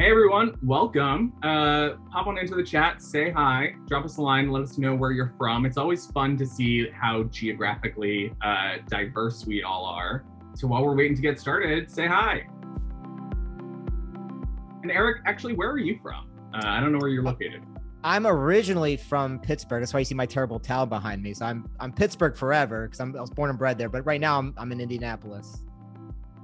Hey everyone, welcome. Pop on into the chat, say hi, drop us a line, let us know where you're from. It's always fun to see how geographically diverse we all are. So while we're waiting to get started, say hi. And Eric, actually, where are you from? I don't know where you're located. I'm originally from Pittsburgh. That's why you see my terrible towel behind me. So I'm Pittsburgh forever because I was born and bred there. But right now I'm in Indianapolis.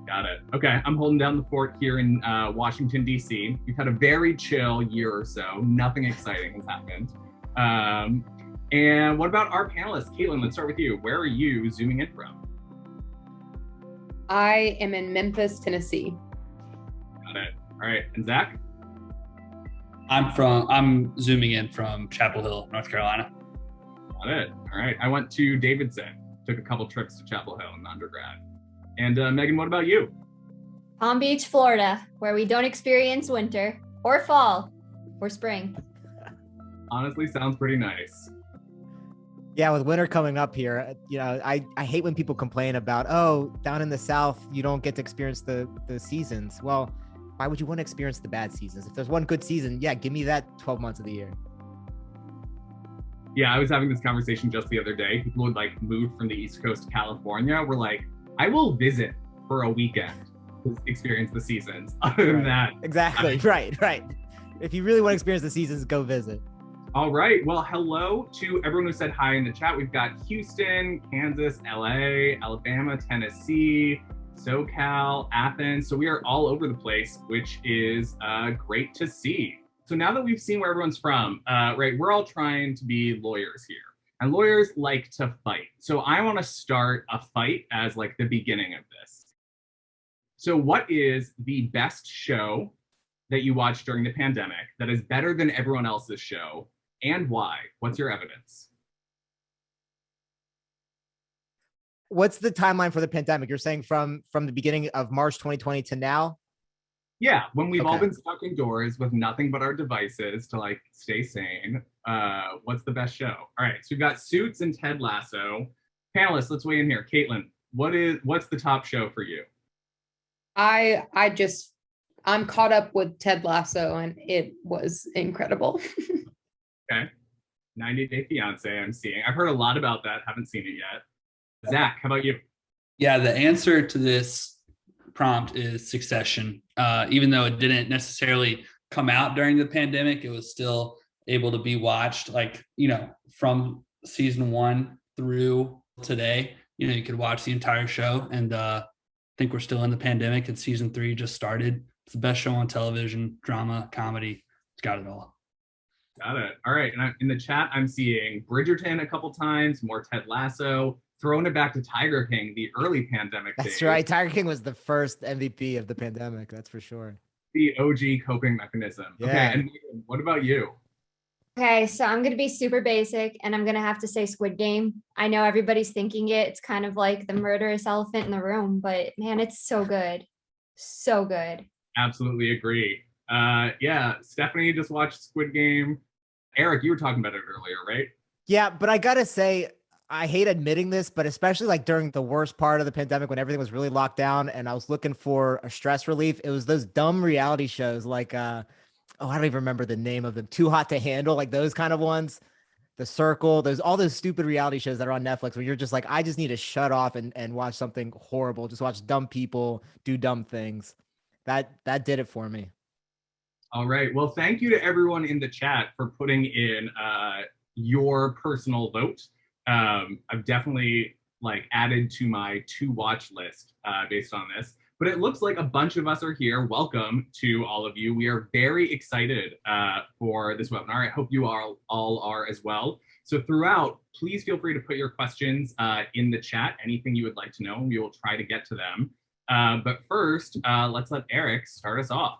Got it. Okay, I'm holding down the fort here in Washington, D.C. We've had a very chill year or so. Nothing exciting has happened. And what about our panelists? Caitlin, let's start with you. Where are you zooming in from? I am in Memphis, Tennessee. Got it. All right, and Zach? I'm zooming in from Chapel Hill, North Carolina. Got it. All right, I went to Davidson. Took a couple trips to Chapel Hill in undergrad. And Megan, what about you? Palm Beach, Florida, where we don't experience winter or fall or spring. Honestly, sounds pretty nice. Yeah, with winter coming up here, I hate when people complain about, oh, down in the South, you don't get to experience the seasons. Well, why would you want to experience the bad seasons? If there's one good season, yeah, give me that 12 months of the year. Yeah, I was having this conversation just the other day. People would move from the East Coast to California. We're like, I will visit for a weekend to experience the seasons. Other than that. Exactly. Right. If you really want to experience the seasons, go visit. All right. Well, hello to everyone who said hi in the chat. We've got Houston, Kansas, LA, Alabama, Tennessee, SoCal, Athens. So we are all over the place, which is great to see. So now that we've seen where everyone's from, we're all trying to be lawyers here. And lawyers like to fight. So I want to start a fight as the beginning of this. So what is the best show that you watched during the pandemic that is better than everyone else's show, and why? What's your evidence? What's the timeline for the pandemic? You're saying from the beginning of March 2020 to now? Yeah, when we've all been stuck indoors with nothing but our devices to stay sane, what's the best show? All right, so we've got Suits and Ted Lasso. Panelists, let's weigh in here. Caitlin, what's the top show for you? I'm caught up with Ted Lasso and it was incredible. Okay, 90 Day Fiance I'm seeing. I've heard a lot about that, haven't seen it yet. Zach, how about you? Yeah, the answer to this prompt is Succession. Even though it didn't necessarily come out during the pandemic, it was still able to be watched from season 1 through today. You could watch the entire show, and I think we're still in the pandemic and season 3 just started. It's the best show on television, drama, comedy. It's got it all. Got it. All right. And in the chat, I'm seeing Bridgerton a couple times, more Ted Lasso, throwing it back to Tiger King, the early pandemic days. That's right. Tiger King was the first MVP of the pandemic. That's for sure. The OG coping mechanism. Yeah. Okay. And Megan, what about you? Okay, so I'm going to be super basic and I'm going to have to say Squid Game. I know everybody's thinking it. It's kind of like the murderous elephant in the room, but man, it's so good. So good. Absolutely agree. Yeah, Stephanie just watched Squid Game. Eric, you were talking about it earlier, right? Yeah, but I got to say, I hate admitting this, but especially during the worst part of the pandemic when everything was really locked down and I was looking for a stress relief, it was those dumb reality shows I don't even remember the name of them. Too Hot to Handle, those kind of ones. The Circle, there's all those stupid reality shows that are on Netflix where you're just I just need to shut off and watch something horrible. Just watch dumb people do dumb things. That did it for me. All right. Well, thank you to everyone in the chat for putting in your personal vote. I've definitely added to my to watch list based on this, but it looks like a bunch of us are here. Welcome to all of you. We are very excited for this webinar. I hope you all are as well. So throughout, please feel free to put your questions in the chat, anything you would like to know, and we will try to get to them. But first, let's let Eric start us off.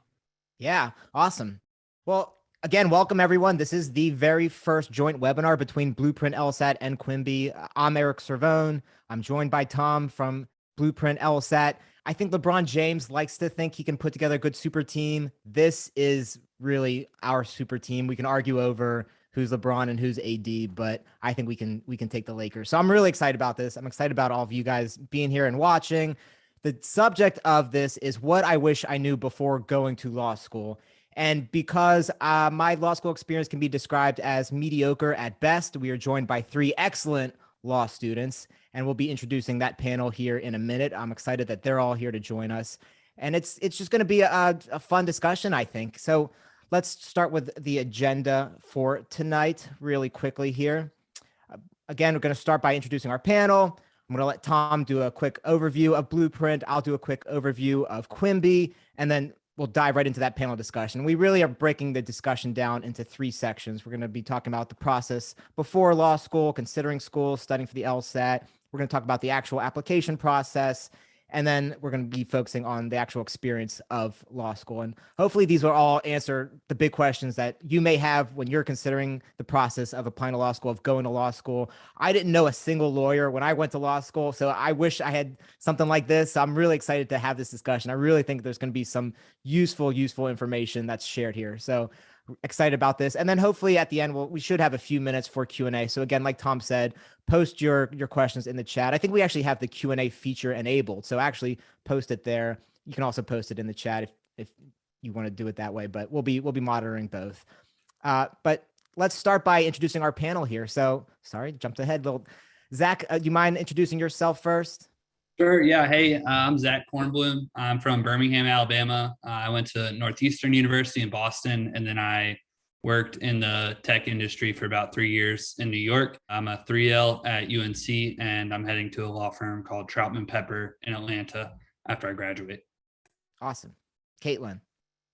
Yeah, awesome. Well, again, welcome everyone. This is the very first joint webinar between Blueprint LSAT and Quimbee. I'm Eric Servone. I'm joined by Tom from Blueprint LSAT. I think LeBron James likes to think he can put together a good super team. This is really our super team. We can argue over who's LeBron and who's AD, but I think we can take the Lakers. So I'm really excited about this. I'm excited about all of you guys being here and watching. The subject of this is what I wish I knew before going to law school. And because my law school experience can be described as mediocre at best, we are joined by three excellent law students, and we'll be introducing that panel here in a minute. I'm excited that they're all here to join us. And it's just going to be a fun discussion, I think. So let's start with the agenda for tonight really quickly here. Again, we're going to start by introducing our panel. I'm going to let Tom do a quick overview of Blueprint. I'll do a quick overview of Quimbee, and then we'll dive right into that panel discussion. We really are breaking the discussion down into three sections. We're going to be talking about the process before law school, considering school, studying for the LSAT. We're going to talk about the actual application process, and then we're going to be focusing on the actual experience of law school. And hopefully these will all answer the big questions that you may have when you're considering the process of applying to law school, of going to law school. I didn't know a single lawyer when I went to law school, so I wish I had something like this. I'm really excited to have this discussion. I really think there's going to be some useful information that's shared here. So excited about this. And then hopefully at the end, we should have a few minutes for Q&A. So again, like Tom said, post your questions in the chat. I think we actually have the Q&A feature enabled. So actually post it there. You can also post it in the chat if you want to do it that way, but we'll be monitoring both. But let's start by introducing our panel here. So sorry, jumped ahead. Zach, do you mind introducing yourself first? Sure. Yeah. Hey, I'm Zach Hornbloom. I'm from Birmingham, Alabama. I went to Northeastern University in Boston, and then I worked in the tech industry for about 3 years in New York. I'm a 3L at UNC, and I'm heading to a law firm called Troutman Pepper in Atlanta after I graduate. Awesome. Caitlin.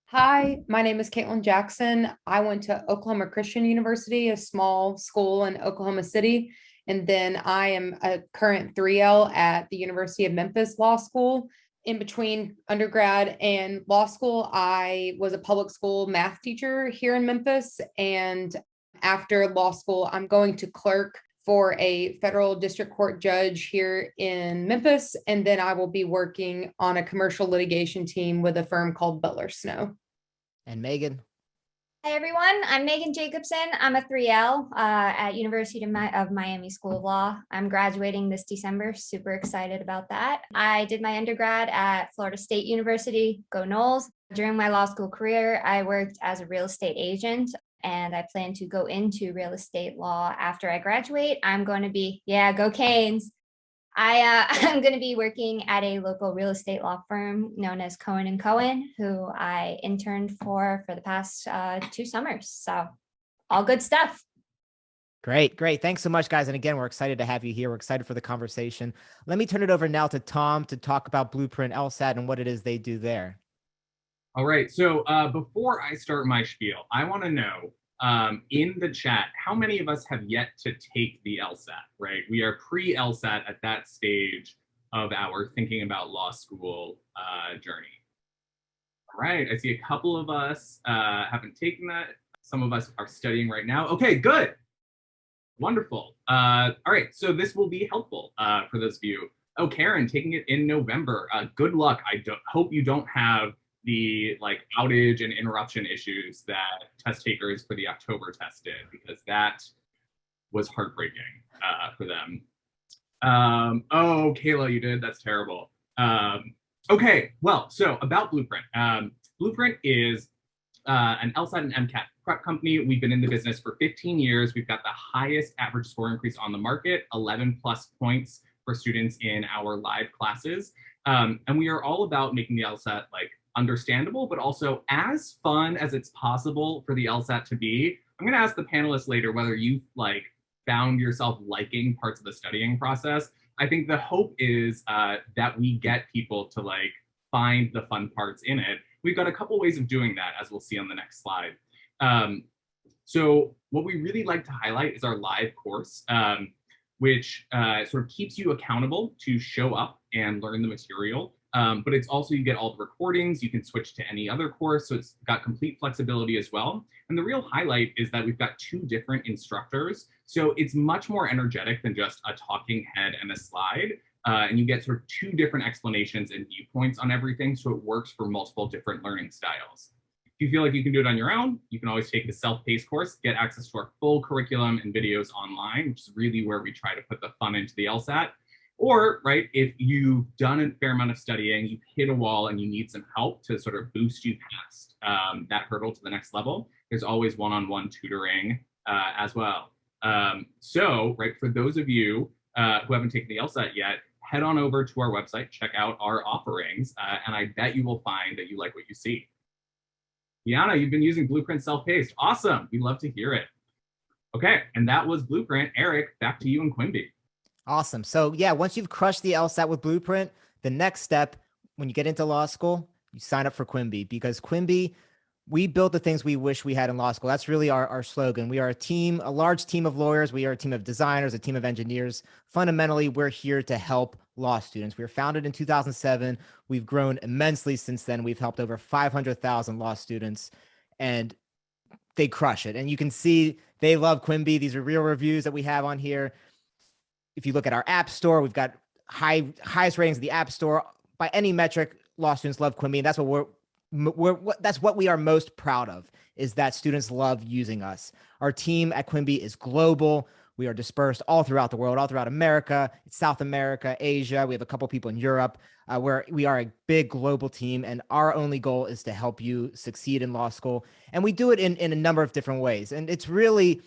Hi, my name is Caitlin Jackson. I went to Oklahoma Christian University, a small school in Oklahoma City. And then I am a current 3L at the University of Memphis Law School. In between undergrad and law school, I was a public school math teacher here in Memphis. And after law school, I'm going to clerk for a federal district court judge here in Memphis. And then I will be working on a commercial litigation team with a firm called Butler Snow. And Megan. Hi, everyone. I'm Megan Jacobson. I'm a 3L at University of Miami School of Law. I'm graduating this December. Super excited about that. I did my undergrad at Florida State University. Go Noles. During my law school career, I worked as a real estate agent, and I plan to go into real estate law after I graduate. I'm going to be, go Canes. I'm going to be working at a local real estate law firm known as Cohen & Cohen, who I interned for the past 2 summers. So all good stuff. Great. Thanks so much, guys. And again, we're excited to have you here. We're excited for the conversation. Let me turn it over now to Tom to talk about Blueprint LSAT and what it is they do there. All right. So before I start my spiel, I want to know in the chat, how many of us have yet to take the LSAT, right? We are pre-LSAT at that stage of our thinking about law school journey. All right, I see a couple of us haven't taken that. Some of us are studying right now. Okay, good. Wonderful. All right, so this will be helpful for those of you. Oh, Karen, taking it in November. Good luck. I hope you don't have the outage and interruption issues that test takers for the October test did, because that was heartbreaking for them. Oh, Kayla, you did? That's terrible. Okay, well, so about Blueprint. Blueprint is an LSAT and MCAT prep company. We've been in the business for 15 years. We've got the highest average score increase on the market, 11 plus points for students in our live classes. And we are all about making the LSAT understandable, but also as fun as it's possible for the LSAT to be. I'm going to ask the panelists later whether you found yourself liking parts of the studying process. I think the hope is that we get people to find the fun parts in it. We've got a couple ways of doing that, as we'll see on the next slide. So what we really like to highlight is our live course, which sort of keeps you accountable to show up and learn the material. But it's also, you get all the recordings, you can switch to any other course, so it's got complete flexibility as well. And the real highlight is that we've got 2 different instructors, so it's much more energetic than just a talking head and a slide. And you get sort of 2 different explanations and viewpoints on everything, so it works for multiple different learning styles. If you feel like you can do it on your own, you can always take the self-paced course, get access to our full curriculum and videos online, which is really where we try to put the fun into the LSAT. Or, right, if you've done a fair amount of studying, you've hit a wall and you need some help to sort of boost you past that hurdle to the next level, there's always one-on-one tutoring as well. So, right, for those of you who haven't taken the LSAT yet, head on over to our website, check out our offerings, and I bet you will find that you like what you see. Deanna, you've been using Blueprint self-paced. Awesome. We love to hear it. Okay, and that was Blueprint. Eric, back to you and Quimbee. Awesome. So yeah, once you've crushed the LSAT with Blueprint, the next step when you get into law school, you sign up for Quimbee, because Quimbee, we build the things we wish we had in law school. That's really our slogan. We are a team, a large team of lawyers. We are a team of designers, a team of engineers. Fundamentally, we're here to help law students. We were founded in 2007. We've grown immensely since then. We've helped over 500,000 law students, and they crush it. And you can see they love Quimbee. These are real reviews that we have on here. If you look at our app store, we've got highest ratings in the app store by any metric. Law students love Quimbee, and that's what we are most proud of, is that students love using us. Our team at Quimbee is global. We are dispersed all throughout the world, all throughout America, South America, Asia. We have a couple people in Europe, where we are a big global team, and our only goal is to help you succeed in law school. And we do it in a number of different ways. And it's really,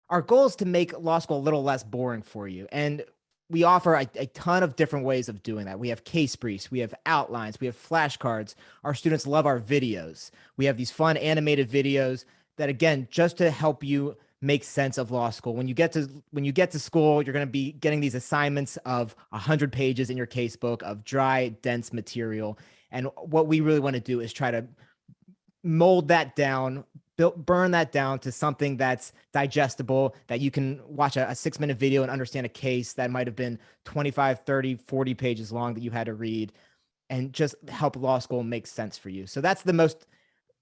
our goal is to make law school a little less boring for you. And we offer a ton of different ways of doing that. We have case briefs, we have outlines, we have flashcards. Our students love our videos. We have these fun animated videos that, again, just to help you make sense of law school. When you get to school, you're going to be getting these assignments of 100 pages in your casebook of dry, dense material. And what we really want to do is try to mold that down, burn that down to something that's digestible, that you can watch a 6-minute video and understand a case that might have been 25, 30, 40 pages long that you had to read, and just help law school make sense for you. So that's the most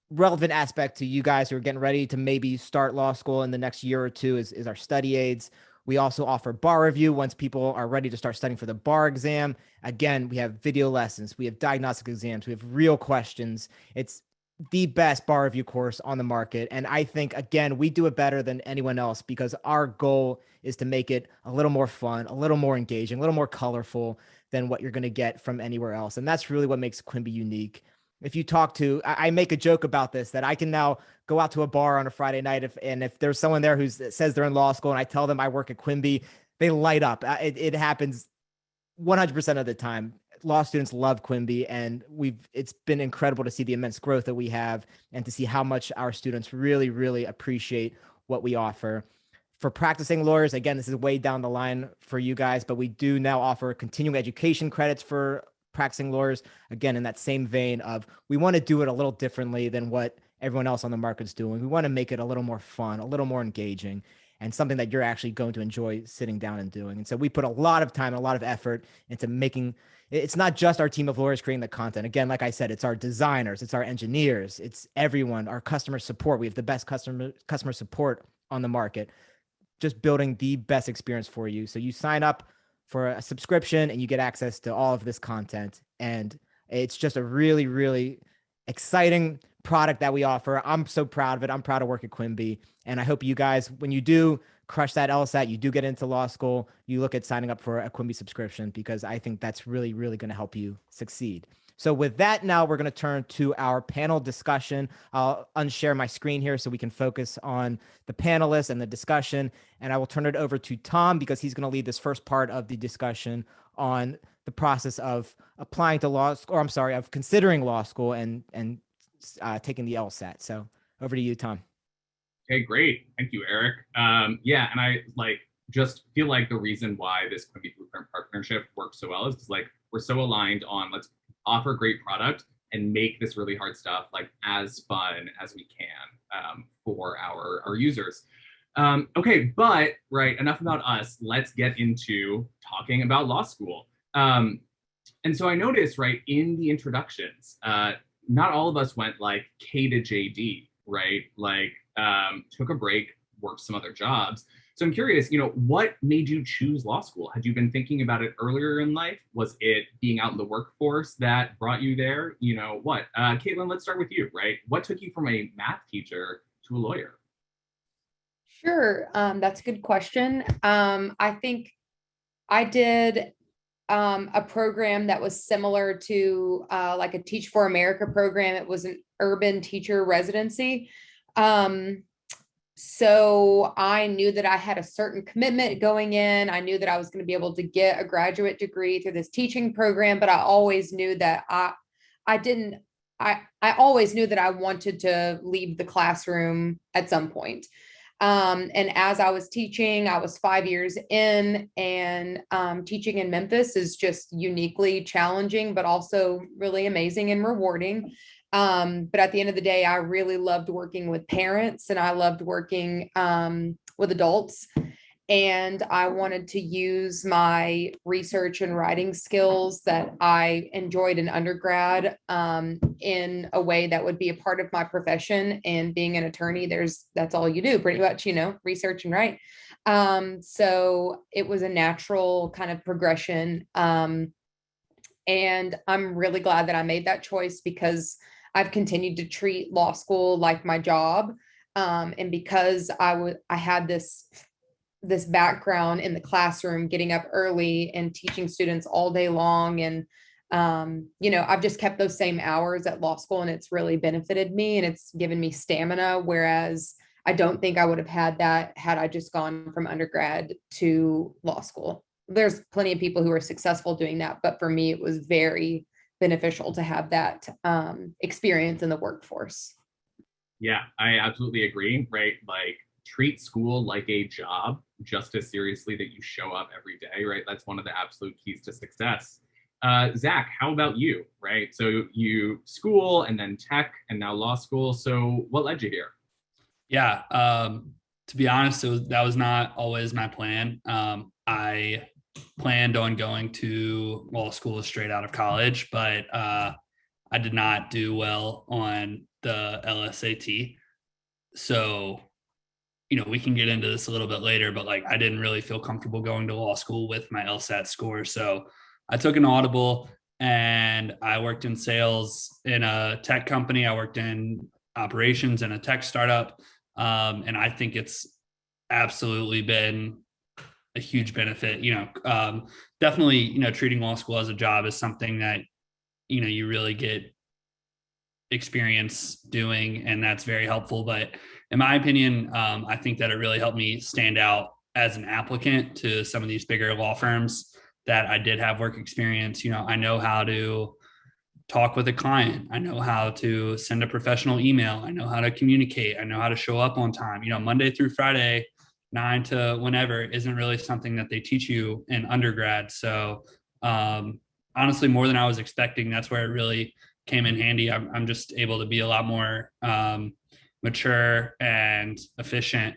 relevant aspect to you guys who are getting ready to maybe start law school in the next year or two, is our study aids. We also offer bar review once people are ready to start studying for the bar exam. Again, we have video lessons, we have diagnostic exams, we have real questions. It's the best bar review course on the market. And I think, again, we do it better than anyone else, because our goal is to make it a little more fun, a little more engaging, a little more colorful than what you're going to get from anywhere else. And that's really what makes Quimbee unique. If you talk to, I make a joke about this, that I can now go out to a bar on a Friday night, if there's someone there who says they're in law school and I tell them I work at Quimbee, they light up. It happens 100% of the time. Law students love Quimbee, and it's been incredible to see the immense growth that we have, and to see how much our students really, really appreciate what we offer. For practicing lawyers, again, this is way down the line for you guys, but we do now offer continuing education credits for practicing lawyers. Again, in that same vein of, we want to do it a little differently than what everyone else on the market's doing. We want to make it a little more fun, a little more engaging, and something that you're actually going to enjoy sitting down and doing. And so we put a lot of time and a lot of effort into making, it's not just our team of lawyers creating the content. Again, like I said, it's our designers, it's our engineers, it's everyone, our customer support. We have the best customer support on the market, just building the best experience for you. So you sign up for a subscription and you get access to all of this content. And it's just a really, really exciting product that we offer. I'm so proud of it. I'm proud to work at Quimbee. And I hope you guys, when you do crush that LSAT, you do get into law school, you look at signing up for a Quimbee subscription, because I think that's really, really going to help you succeed. So with that, now we're going to turn to our panel discussion. I'll unshare my screen here so we can focus on the panelists and the discussion. And I will turn it over to Tom, because he's going to lead this first part of the discussion on the process of applying to law school, or I'm sorry, of considering law school and taking the LSAT. So over to you, Tom. Okay, great. Thank you, Eric. Yeah, and I just feel like the reason why this Quimbee Blueprint partnership works so well is because we're so aligned on, let's offer great product and make this really hard stuff as fun as we can for our users. Okay, but enough about us. Let's get into talking about law school. And so I noticed in the introductions, not all of us went K to JD, right? Took a break, worked some other jobs. So I'm curious, what made you choose law school? Had you been thinking about it earlier in life? Was it being out in the workforce that brought you there? What? Caitlin, let's start with you, right? What took you from a math teacher to a lawyer? Sure. That's a good question. I think I did a program that was similar to like a Teach for America program. It was an urban teacher residency. So I knew that I had a certain commitment going in. I knew that I was going to be able to get a graduate degree through this teaching program, but I always knew that I always knew that I wanted to leave the classroom at some point. And as I was teaching, I was 5 years in, and teaching in Memphis is just uniquely challenging, but also really amazing and rewarding. But at the end of the day, I really loved working with parents, and I loved working with adults. And I wanted to use my research and writing skills that I enjoyed in undergrad in a way that would be a part of my profession. And being an attorney, that's all you do pretty much, research and write. So it was a natural kind of progression. And I'm really glad that I made that choice, because I've continued to treat law school like my job. And because I had this background in the classroom, getting up early and teaching students all day long. And, I've just kept those same hours at law school, and it's really benefited me, and it's given me stamina. Whereas I don't think I would have had that had I just gone from undergrad to law school. There's plenty of people who are successful doing that, but for me, it was very beneficial to have that experience in the workforce. Yeah, I absolutely agree, right? Like, treat school like a job just as seriously that you show up every day, right? That's one of the absolute keys to success. Zach, how about you, right? So you school and then tech and now law school. So what led you here? Yeah, to be honest, that was not always my plan. I planned on going to law school straight out of college, but I did not do well on the LSAT. So we can get into this a little bit later, but like, I didn't really feel comfortable going to law school with my LSAT score. So I took an audible and I worked in sales in a tech company. I worked in operations in a tech startup. And I think it's absolutely been a huge benefit. Definitely, treating law school as a job is something that, you really get experience doing, and that's very helpful. But in my opinion, I think that it really helped me stand out as an applicant to some of these bigger law firms that I did have work experience. I know how to talk with a client. I know how to send a professional email. I know how to communicate. I know how to show up on time. Monday through Friday, 9 to whenever isn't really something that they teach you in undergrad. So honestly, more than I was expecting, that's where it really came in handy. I'm just able to be a lot more mature and efficient,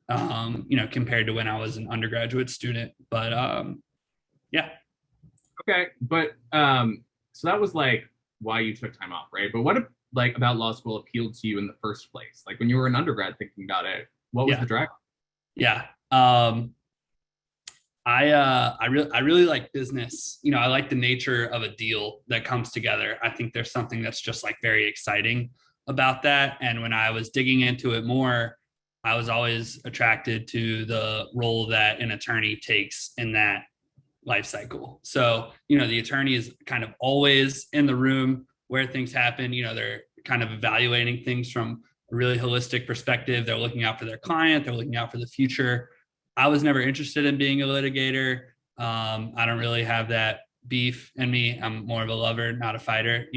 compared to when I was an undergraduate student. But yeah. Okay. But so that was like why you took time off, right? But what about law school appealed to you in the first place? Like when you were an undergrad thinking about it, what was the drive? Yeah. I really like business. I like the nature of a deal that comes together. I think there's something that's just like very exciting about that. And when I was digging into it more, I was always attracted to the role that an attorney takes in that life cycle. So, the attorney is kind of always in the room where things happen. They're kind of evaluating things from a really holistic perspective. They're looking out for their client. They're looking out for the future. I was never interested in being a litigator. I don't really have that beef in me. I'm more of a lover, not a fighter,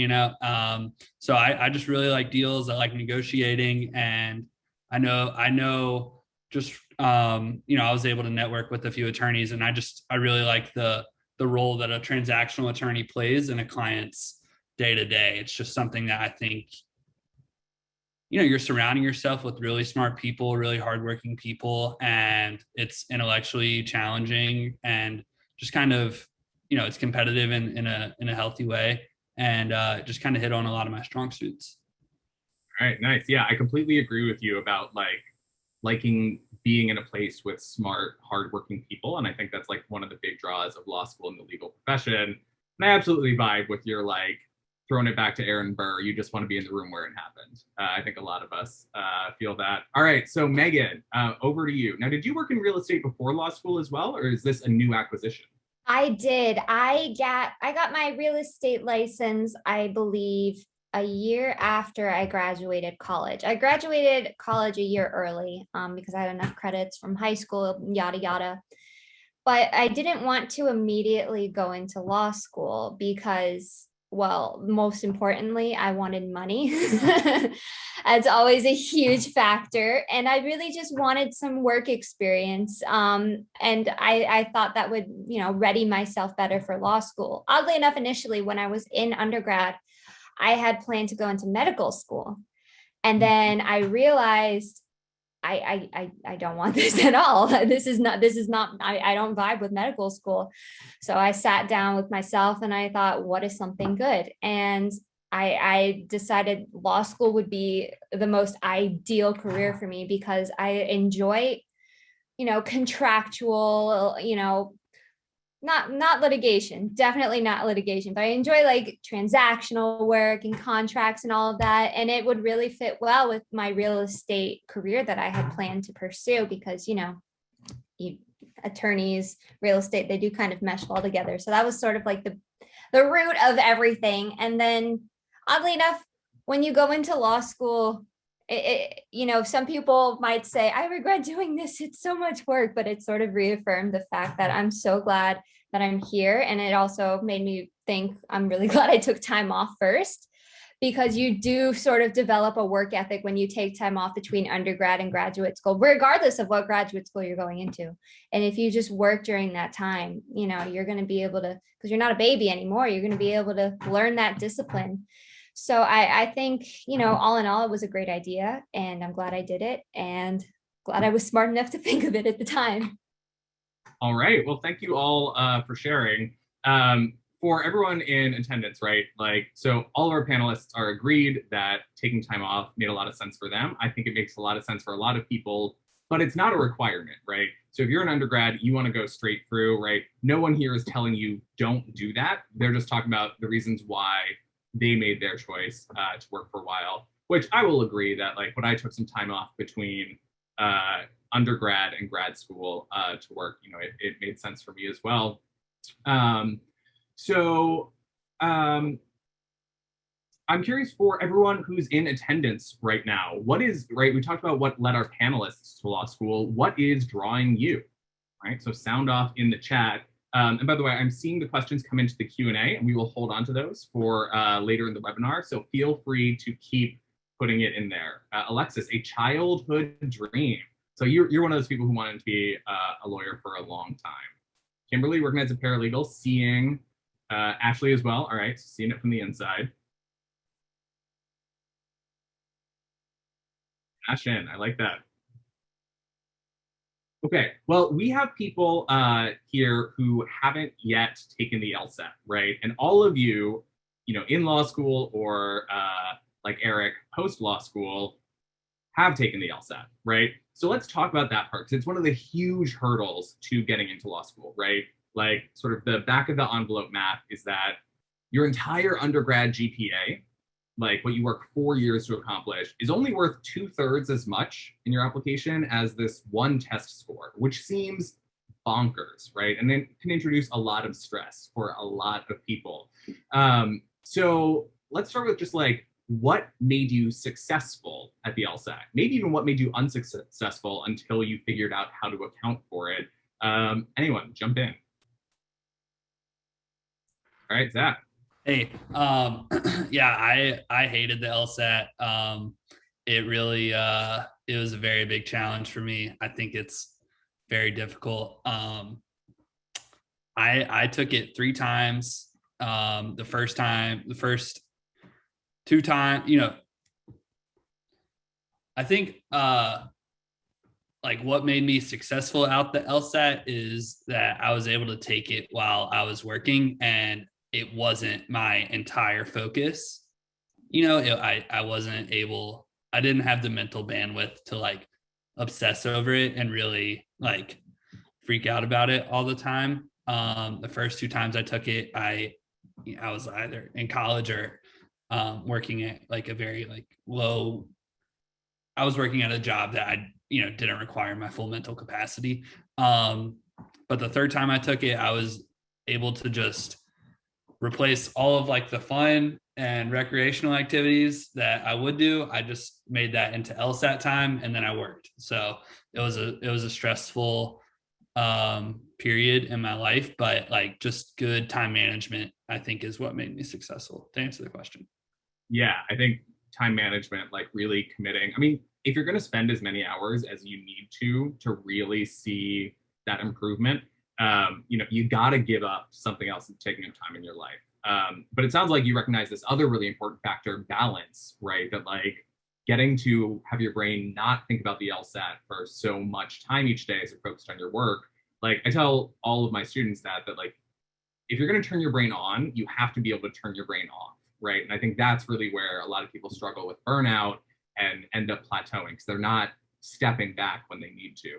So I just really like deals. I like negotiating. And I know just, I was able to network with a few attorneys, and I really like the role that a transactional attorney plays in a client's day to day. It's just something that I think, you're surrounding yourself with really smart people, really hardworking people, and it's intellectually challenging and just kind of, it's competitive in a healthy way, and just kind of hit on a lot of my strong suits. All right, nice. Yeah, I completely agree with you about liking being in a place with smart, hardworking people, and I think that's like one of the big draws of law school and the legal profession. And I absolutely vibe with your throwing it back to Aaron Burr. You just want to be in the room where it happened. I think a lot of us feel that. All right, so Megan, over to you. Now, did you work in real estate before law school as well, or is this a new acquisition? I did. I got my real estate license, I believe, a year after I graduated college. I graduated college a year early because I had enough credits from high school, yada yada. But I didn't want to immediately go into law school because, well, most importantly, I wanted money. That's always a huge factor. And I really just wanted some work experience. And I thought that would, ready myself better for law school. Oddly enough, initially, when I was in undergrad, I had planned to go into medical school. And then I realized I don't want this at all. This is not, I don't vibe with medical school. So I sat down with myself and I thought, what is something good? And I decided law school would be the most ideal career for me because I enjoy, contractual, not litigation, definitely not litigation, but I enjoy like transactional work and contracts and all of that. And it would really fit well with my real estate career that I had planned to pursue because, attorneys, real estate, they do kind of mesh well together. So that was sort of like the root of everything. And then oddly enough, when you go into law school, some people might say, I regret doing this. It's so much work, but it sort of reaffirmed the fact that I'm so glad that I'm here. And it also made me think I'm really glad I took time off first, because you do sort of develop a work ethic when you take time off between undergrad and graduate school, regardless of what graduate school you're going into. And if you just work during that time, you're going to be able to, because you're not a baby anymore, you're going to be able to learn that discipline. So I think, all in all, it was a great idea and I'm glad I did it and glad I was smart enough to think of it at the time. All right. Well, thank you all for sharing. For everyone in attendance, right? So all of our panelists are agreed that taking time off made a lot of sense for them. I think it makes a lot of sense for a lot of people, but it's not a requirement, right? So if you're an undergrad, you want to go straight through, right? No one here is telling you don't do that. They're just talking about the reasons why they made their choice to work for a while, which I will agree that when I took some time off between undergrad and grad school to work, it made sense for me as well. I'm curious for everyone who's in attendance right now, what is, right, we talked about what led our panelists to law school. What is drawing you, right? So sound off in the chat. And by the way, I'm seeing the questions come into the Q&A and we will hold on to those for later in the webinar. So feel free to keep putting it in there. Alexis, a childhood dream. So you're one of those people who wanted to be a lawyer for a long time. Kimberly, working as a paralegal, seeing Ashley as well. All right, so seeing it from the inside. Ashen, I like that. Okay, well, we have people here who haven't yet taken the LSAT, right? And all of you, in law school or like Eric, post law school, have taken the LSAT, right? So let's talk about that part, because it's one of the huge hurdles to getting into law school, right? Sort of the back of the envelope math is that your entire undergrad GPA, what you work 4 years to accomplish, is only worth 2/3 as much in your application as this one test score, which seems bonkers, right? And it can introduce a lot of stress for a lot of people. So let's start with just what made you successful at the LSAT? Maybe even what made you unsuccessful until you figured out how to account for it. Anyone, jump in. All right, Zach. Hey, yeah, I hated the LSAT. It really, it was a very big challenge for me. I think it's very difficult. I took it 3 times. The first 2 times, I think what made me successful out the LSAT is that I was able to take it while I was working and it wasn't my entire focus. I wasn't able, I didn't have the mental bandwidth to obsess over it and really freak out about it all the time. The first 2 times I took it, I was either in college or working at a very low, I was working at a job that I didn't require my full mental capacity. But the third time I took it, I was able to just replace all of like the fun and recreational activities that I would do. I just made that into LSAT time, and then I worked. So it was a stressful period in my life, but like just good time management, I think, is what made me successful, to answer the question. Yeah, I think time management, like really committing. I mean, if you're going to spend as many hours as you need to really see that improvement, you got to give up something else and taking up time in your life. But it sounds like you recognize this other really important factor, balance, right? That like getting to have your brain not think about the LSAT for so much time each day as you're focused on your work. Like I tell all of my students that like, if you're going to turn your brain on, you have to be able to turn your brain off, right? And I think that's really where a lot of people struggle with burnout and end up plateauing because they're not stepping back when they need to.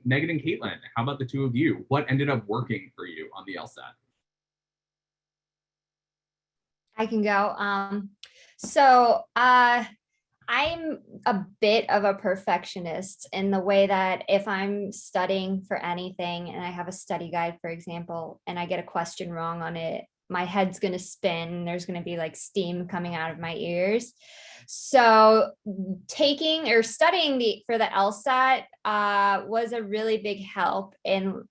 Megan and Caitlin, how about the two of you? What ended up working for you on the LSAT? I can go. I'm a bit of a perfectionist in the way that if I'm studying for anything and I have a study guide, for example, and I get a question wrong on it, my head's going to spin. There's going to be like steam coming out of my ears. So taking or studying for the LSAT was a really big help in,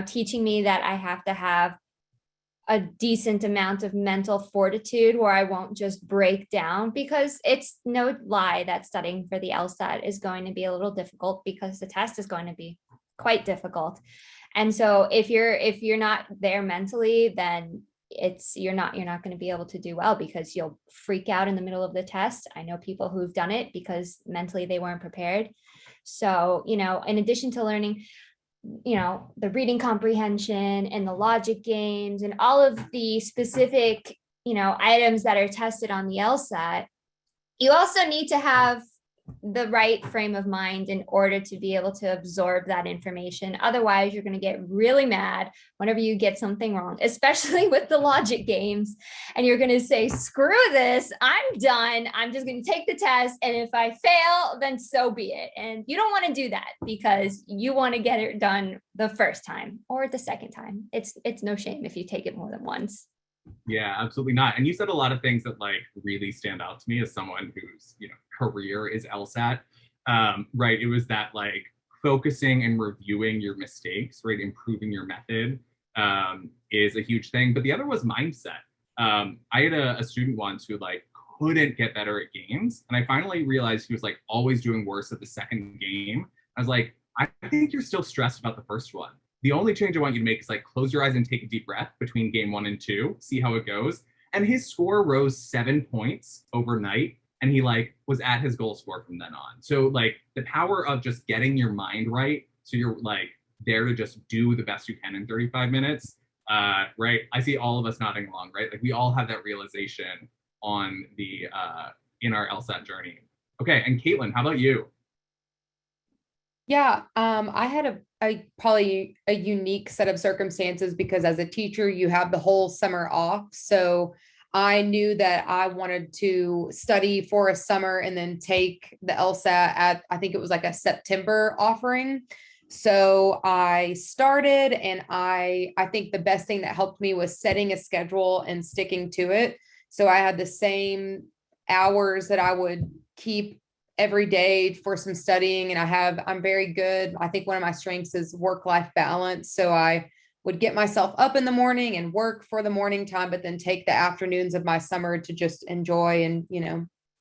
teaching me that I have to have a decent amount of mental fortitude where I won't just break down, because it's no lie that studying for the LSAT is going to be a little difficult because the test is going to be quite difficult. And so if you're not there mentally, then you're not going to be able to do well because you'll freak out in the middle of the test. I know people who've done it because mentally they weren't prepared. So, in addition to learning the reading comprehension and the logic games and all of the specific, items that are tested on the LSAT, you also need to have the right frame of mind in order to be able to absorb that information. Otherwise, you're going to get really mad whenever you get something wrong, especially with the logic games. And you're going to say, screw this, I'm done. I'm just going to take the test. And if I fail, then so be it. And you don't want to do that because you want to get it done the first time or the second time. It's no shame if you take it more than once. Yeah, absolutely not. And you said a lot of things that like really stand out to me as someone whose career is LSAT. Right. It was that like focusing and reviewing your mistakes, right? Improving your method is a huge thing. But the other was mindset. I had a student once who like couldn't get better at games. And I finally realized he was like always doing worse at the second game. I was like, I think you're still stressed about the first one. The only change I want you to make is like close your eyes and take a deep breath between game 1 and 2, see how it goes. And his score rose 7 points overnight. And he like was at his goal score from then on. So like the power of just getting your mind right. So you're like there to just do the best you can in 35 minutes. Right. I see all of us nodding along, right? Like we all have that realization on the in our LSAT journey. Okay. And Caitlin, how about you? Yeah, I had a probably a unique set of circumstances because as a teacher, you have the whole summer off. So I knew that I wanted to study for a summer and then take the LSAT at, I think it was like a September offering. So I started, and I think the best thing that helped me was setting a schedule and sticking to it. So I had the same hours that I would keep every day for some studying. And I'm very good. I think one of my strengths is work-life balance. So I would get myself up in the morning and work for the morning time, but then take the afternoons of my summer to just enjoy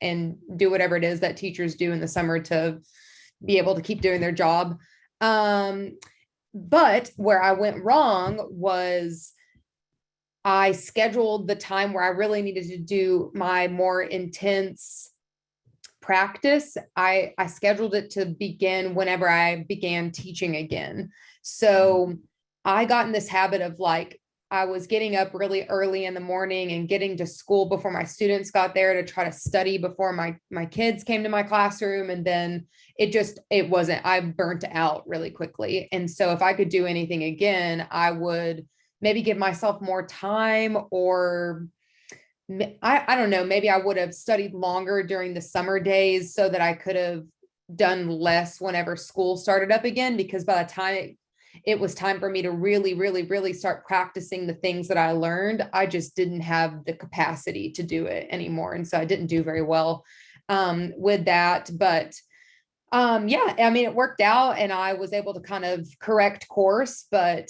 and do whatever it is that teachers do in the summer to be able to keep doing their job. But where I went wrong was I scheduled the time where I really needed to do my more intense practice. I scheduled it to begin whenever I began teaching again. So I got in this habit of like, I was getting up really early in the morning and getting to school before my students got there to try to study before my kids came to my classroom. And then I burnt out really quickly. And so if I could do anything again, I would maybe give myself more time, or I don't know, maybe I would have studied longer during the summer days so that I could have done less whenever school started up again, because by the time it was time for me to really, really, really start practicing the things that I learned, I just didn't have the capacity to do it anymore. And so I didn't do very well with that. But yeah, I mean, it worked out and I was able to kind of correct course, but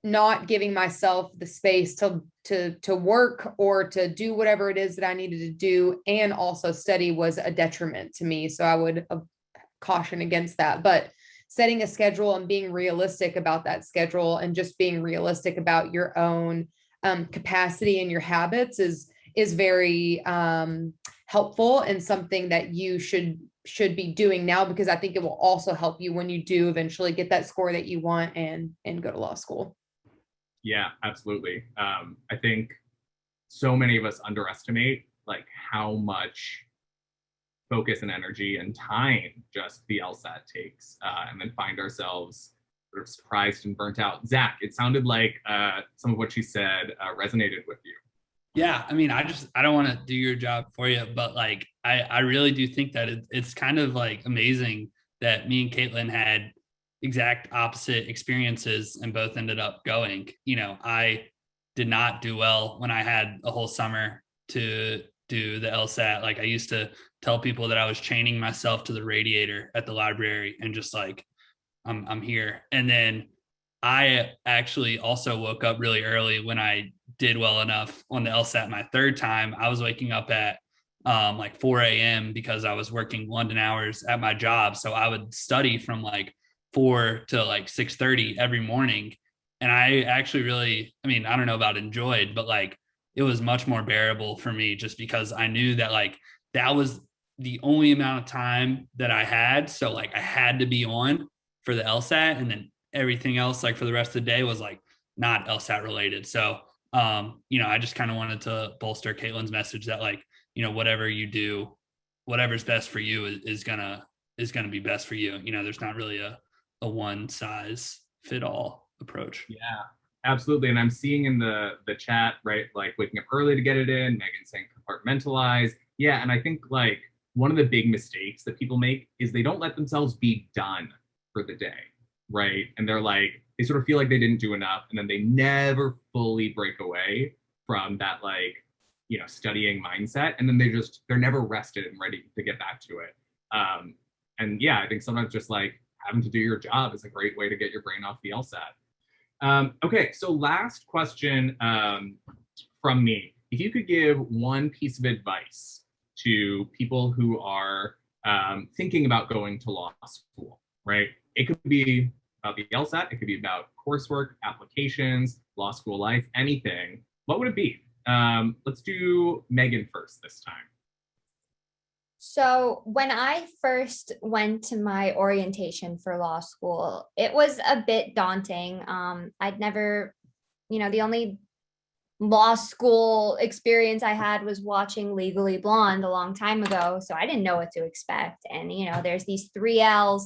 not giving myself the space to work or to do whatever it is that I needed to do and also study was a detriment to me. So I would caution against that. But setting a schedule and being realistic about that schedule and just being realistic about your own capacity and your habits is very helpful and something that you should be doing now, because I think it will also help you when you do eventually get that score that you want and go to law school. Yeah, absolutely. I think so many of us underestimate like how much focus and energy and time just the LSAT takes, and then find ourselves sort of surprised and burnt out. Zach, it sounded like some of what she said resonated with you. Yeah, I mean, I don't want to do your job for you, but like, I really do think that it's kind of like amazing that me and Caitlin had exact opposite experiences and both ended up going. You know, I did not do well when I had a whole summer to do the LSAT. Like I used to tell people that I was chaining myself to the radiator at the library and just like, I'm here. And then I actually also woke up really early when I did well enough on the LSAT my third time. I was waking up at like 4 a.m. because I was working London hours at my job. So I would study from like 4 to like 6:30 every morning. And I actually really, I mean, I don't know about enjoyed, but like it was much more bearable for me just because I knew that like that was the only amount of time that I had. So like I had to be on for the LSAT, and then everything else like for the rest of the day was like not LSAT related. So you know, I just kind of wanted to bolster Caitlin's message that like, you know, whatever you do, whatever's best for you is gonna be best for you. You know, there's not really a one size fit all approach. Yeah, absolutely. And I'm seeing in the chat, right, like waking up early to get it in, Megan saying compartmentalize. Yeah, and I think like one of the big mistakes that people make is they don't let themselves be done for the day, right? And they're like, they sort of feel like they didn't do enough, and then they never fully break away from that like, you know, studying mindset, and then they're never rested and ready to get back to it. And yeah, I think sometimes just like having to do your job is a great way to get your brain off the LSAT. Okay, so last question from me. If you could give one piece of advice to people who are thinking about going to law school, right? It could be about the LSAT, it could be about coursework, applications, law school life, anything. What would it be? Let's do Megan first this time. So when I first went to my orientation for law school, it was a bit daunting. I'd never, you know, the only law school experience I had was watching Legally Blonde a long time ago. So I didn't know what to expect. And, you know, there's these 3Ls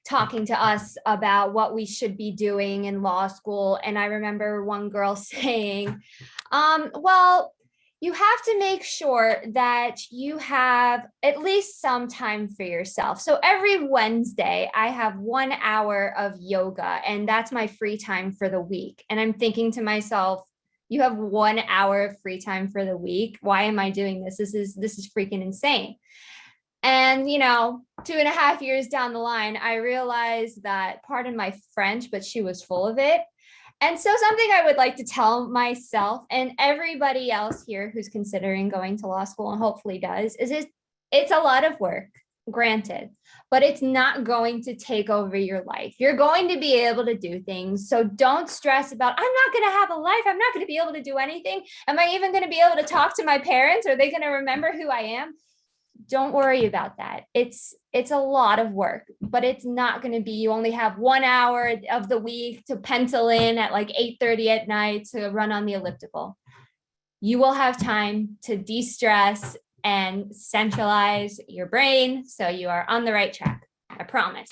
talking to us about what we should be doing in law school. And I remember one girl saying, well, you have to make sure that you have at least some time for yourself. So every Wednesday, I have 1 hour of yoga, and that's my free time for the week. And I'm thinking to myself, you have 1 hour of free time for the week. Why am I doing this? This is freaking insane. And, you know, 2.5 years down the line, I realized that, pardon my French, but she was full of it. And so something I would like to tell myself and everybody else here who's considering going to law school and hopefully does is it's a lot of work, granted, but it's not going to take over your life. You're going to be able to do things. So don't stress about, I'm not going to have a life. I'm not going to be able to do anything. Am I even going to be able to talk to my parents? Are they going to remember who I am? Don't worry about that. It's a lot of work, but it's not going to be, you only have 1 hour of the week to pencil in at like 8:30 at night to run on the elliptical. You will have time to de-stress and centralize your brain. So you are on the right track. I promise.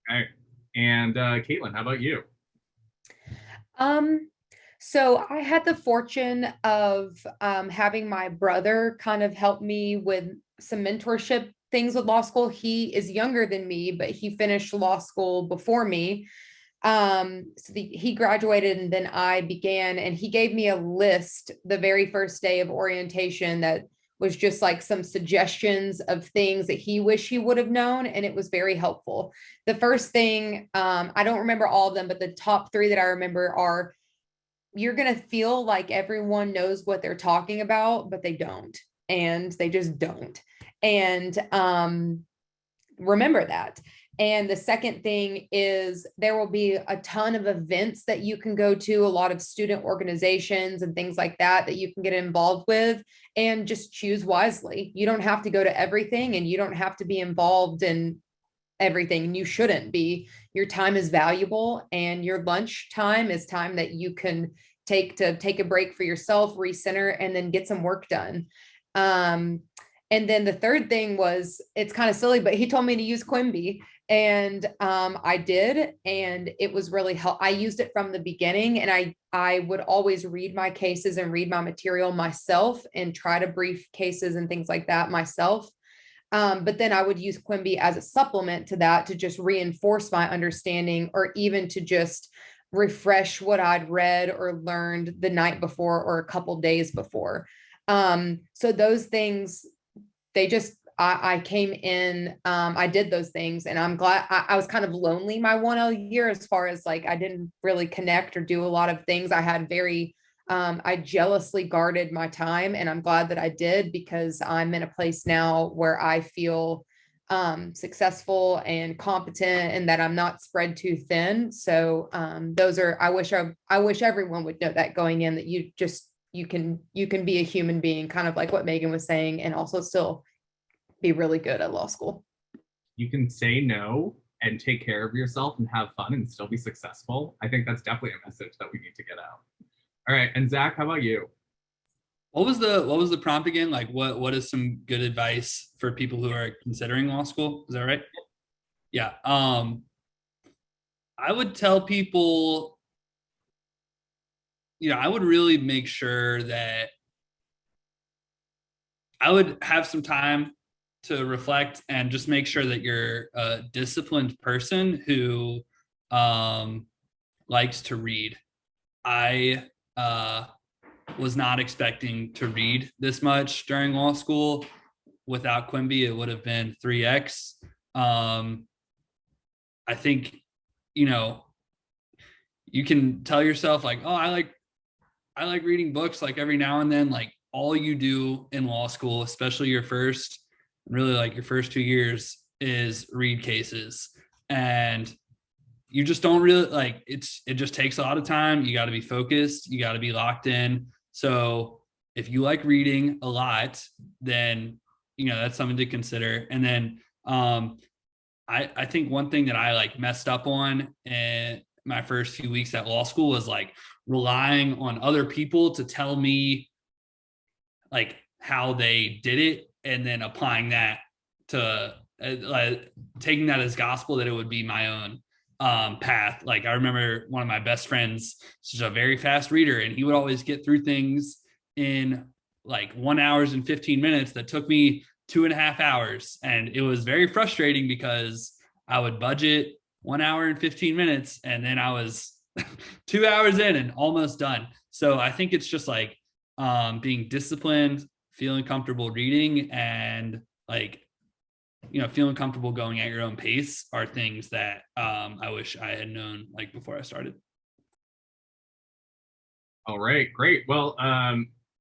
Okay. And Caitlin, how about you? So I had the fortune of having my brother kind of help me with some mentorship things with law school. He is younger than me, but he finished law school before me. He graduated and then I began, and he gave me a list the very first day of orientation that was just like some suggestions of things that he wished he would have known. And it was very helpful. The first thing, I don't remember all of them, but the top three that I remember are, you're going to feel like everyone knows what they're talking about, but they don't. And they just don't. And remember that. And the second thing is, there will be a ton of events that you can go to, a lot of student organizations and things like that that you can get involved with, and just choose wisely. You don't have to go to everything, and you don't have to be involved in everything, and you shouldn't be. Your time is valuable, and your lunch time is time that you can take to take a break for yourself, recenter, and then get some work done. And then the third thing was, it's kind of silly, but he told me to use Quimbee, and I did, and it was really helpful. I used it from the beginning, and I would always read my cases and read my material myself and try to brief cases and things like that myself. But then I would use Quimbee as a supplement to that, to just reinforce my understanding, or even to just refresh what I'd read or learned the night before or a couple days before. So those things, I came in, I did those things, and I'm glad. I was kind of lonely my 1L year, as far as like, I didn't really connect or do a lot of things. I had I jealously guarded my time, and I'm glad that I did, because I'm in a place now where I feel successful and competent, and that I'm not spread too thin. So I wish everyone would know that going in, that you can be a human being, kind of like what Megan was saying, and also still be really good at law school. You can say no and take care of yourself and have fun and still be successful. I think that's definitely a message that we need to get out. All right, and Zach, how about you? What was the prompt again? Like, what is some good advice for people who are considering law school? Is that right? Yeah. I would tell people, I would really make sure that I would have some time to reflect, and just make sure that you're a disciplined person who likes to read. I was not expecting to read this much during law school. Without Quimbee, it would have been 3x. I think, you can tell yourself like, oh, I like reading books, like every now and then. Like, all you do in law school, especially your first 2 years, is read cases, and you just don't really like it just takes a lot of time. You got to be focused, you got to be locked in. So if you like reading a lot, then that's something to consider. And then I think one thing that I like messed up on in my first few weeks at law school was like relying on other people to tell me like how they did it, and then applying that to taking that as gospel, that it would be my own path. Like, I remember one of my best friends is a very fast reader, and he would always get through things in like 1 hour and 15 minutes that took me 2.5 hours. And it was very frustrating, because I would budget 1 hour and 15 minutes, and then I was 2 hours in and almost done. So I think it's just like being disciplined, feeling comfortable reading, and like, feeling comfortable going at your own pace are things that I wish I had known like before I started. All right, great. Well,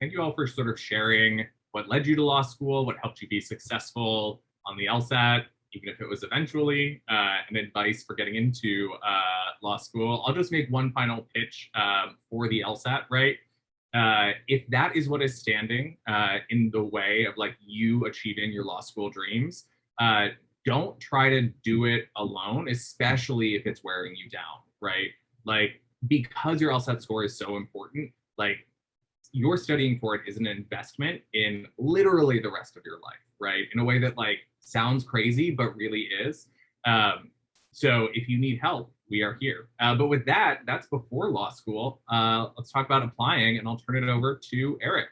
thank you all for sort of sharing what led you to law school, what helped you be successful on the LSAT, even if it was eventually, and advice for getting into law school. I'll just make one final pitch for the LSAT, right? If that is what is standing in the way of like you achieving your law school dreams, don't try to do it alone, especially if it's wearing you down, right? Like, because your LSAT score is so important, like, you're studying for it is an investment in literally the rest of your life, right? In a way that like sounds crazy, but really is. So if you need help, we are here. But with that, that's before law school. Let's talk about applying, and I'll turn it over to Eric.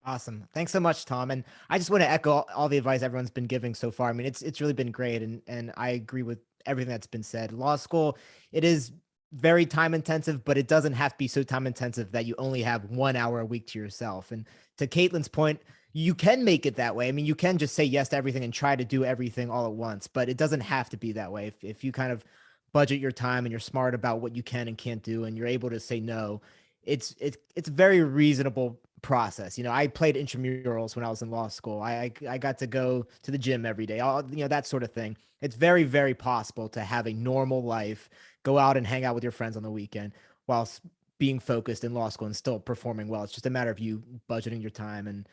Awesome. Thanks so much, Tom. And I just want to echo all the advice everyone's been giving so far. I mean, it's really been great. And I agree with everything that's been said. Law school, it is very time intensive, but it doesn't have to be so time intensive that you only have 1 hour a week to yourself. And to Caitlin's point, you can make it that way. I mean, you can just say yes to everything and try to do everything all at once, but it doesn't have to be that way. If you kind of budget your time and you're smart about what you can and can't do, and you're able to say no, it's very reasonable process. I played intramurals when I was in law school. I got to go to the gym every day, that sort of thing. It's very, very possible to have a normal life, go out and hang out with your friends on the weekend whilst being focused in law school and still performing well. It's just a matter of you budgeting your time. And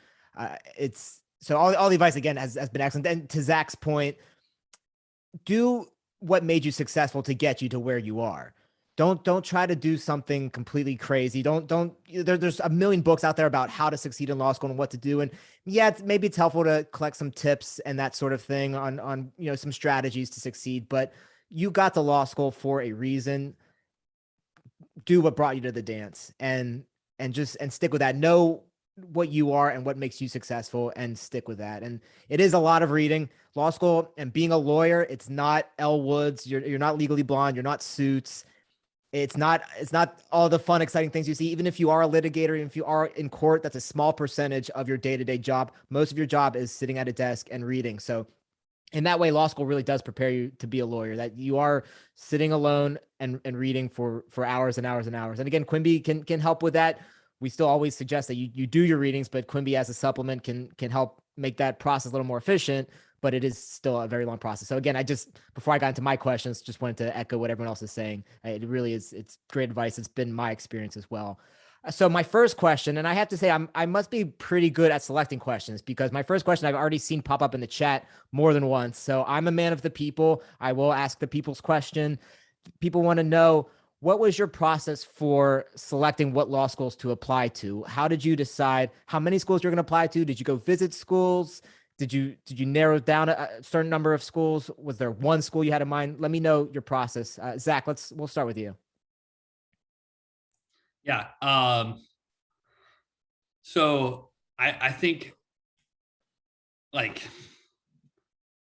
it's so all the advice again has been excellent. And to Zach's point, do what made you successful to get you to where you are. Don't try to do something completely crazy. There's a million books out there about how to succeed in law school and what to do. And yeah, maybe it's helpful to collect some tips and that sort of thing on some strategies to succeed, but you got to law school for a reason. Do what brought you to the dance and stick with that. Know what you are and what makes you successful and stick with that. And it is a lot of reading. Law school and being a lawyer, it's not Elle Woods. You're not Legally Blonde. You're not Suits. It's not all the fun, exciting things you see. Even if you are a litigator, even if you are in court, that's a small percentage of your day-to-day job. Most of your job is sitting at a desk and reading. So in that way, law school really does prepare you to be a lawyer, that you are sitting alone and reading for hours and hours and hours. And again, Quimbee can help with that. We still always suggest that you do your readings, but Quimbee as a supplement can help make that process a little more efficient, but it is still a very long process. So again, before I got into my questions, just wanted to echo what everyone else is saying. It really is, it's great advice. It's been my experience as well. So my first question, and I have to say, I must be pretty good at selecting questions, because my first question I've already seen pop up in the chat more than once. So I'm a man of the people. I will ask the people's question. People want to know, what was your process for selecting what law schools to apply to? How did you decide how many schools you're going to apply to? Did you go visit schools? Did you narrow down a certain number of schools? Was there one school you had in mind? Let me know your process. Zach, we'll start with you. Yeah. So I think like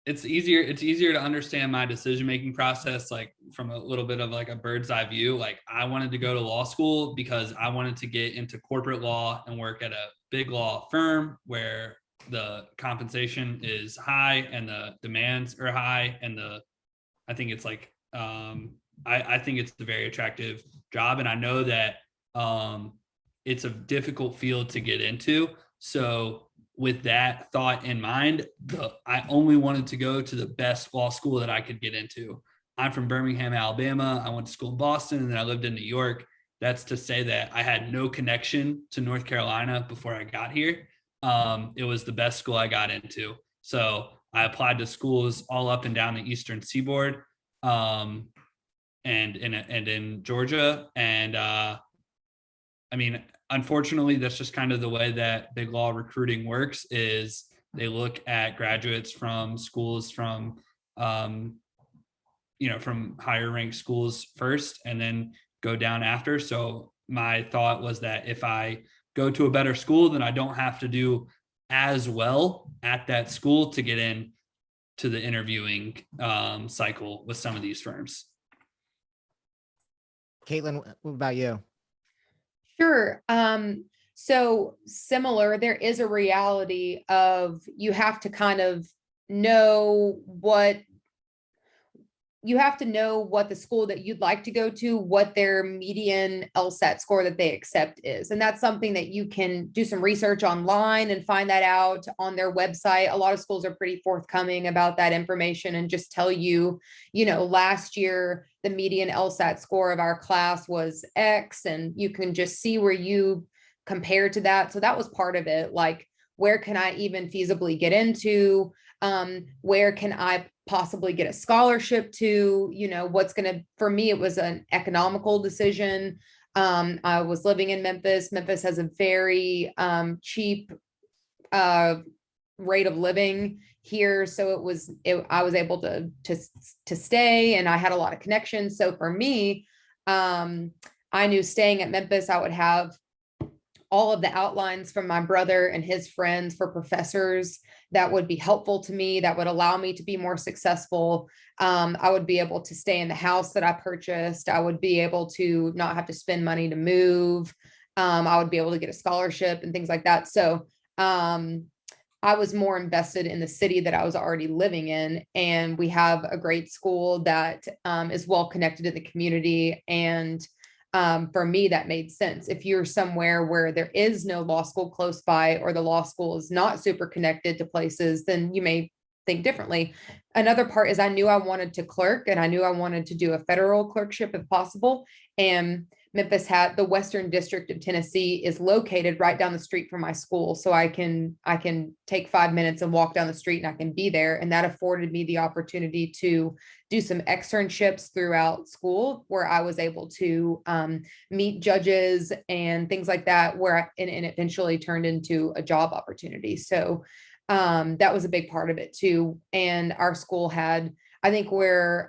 it's easier to understand my decision-making process, like from a little bit of like a bird's eye view. Like I wanted to go to law school because I wanted to get into corporate law and work at a big law firm where the compensation is high and the demands are high. And I think it's like, I think it's a very attractive job. And I know that it's a difficult field to get into. So with that thought in mind, I only wanted to go to the best law school that I could get into. I'm from Birmingham, Alabama. I went to school in Boston, and then I lived in New York. That's to say that I had no connection to North Carolina before I got here. It was the best school I got into. So I applied to schools all up and down the Eastern Seaboard, and in Georgia. And I mean, unfortunately, that's just kind of the way that big law recruiting works, is they look at graduates from schools from higher ranked schools first and then go down after. So my thought was that if I go to a better school, then I don't have to do as well at that school to get in to the interviewing cycle with some of these firms. Caitlin, what about you? Sure. So similar, there is a reality of you have to kind of know what the school that you'd like to go to, what their median LSAT score that they accept is. And that's something that you can do some research online and find that out on their website. A lot of schools are pretty forthcoming about that information and just tell you, last year, the median LSAT score of our class was X, and you can just see where you compare to that. So that was part of it. Like, where can I even feasibly get into? Where can I possibly get a scholarship to? For me, it was an economical decision. I was living in Memphis. Memphis has a very cheap rate of living here. So I was able to stay, and I had a lot of connections. So for me, I knew staying at Memphis, I would have all of the outlines from my brother and his friends for professors that would be helpful to me, that would allow me to be more successful. I would be able to stay in the house that I purchased. I would be able to not have to spend money to move. I would be able to get a scholarship and things like that. So I was more invested in the city that I was already living in. And we have a great school that is well connected to the community. And for me, that made sense. If you're somewhere where there is no law school close by, or the law school is not super connected to places, then you may think differently. Another part is I knew I wanted to clerk, and I knew I wanted to do a federal clerkship if possible. And Memphis had the Western District of Tennessee is located right down the street from my school. So I can take 5 minutes and walk down the street and I can be there. And that afforded me the opportunity to do some externships throughout school, where I was able to meet judges and things like that, and it eventually turned into a job opportunity. So that was a big part of it too. And our school had, I think we're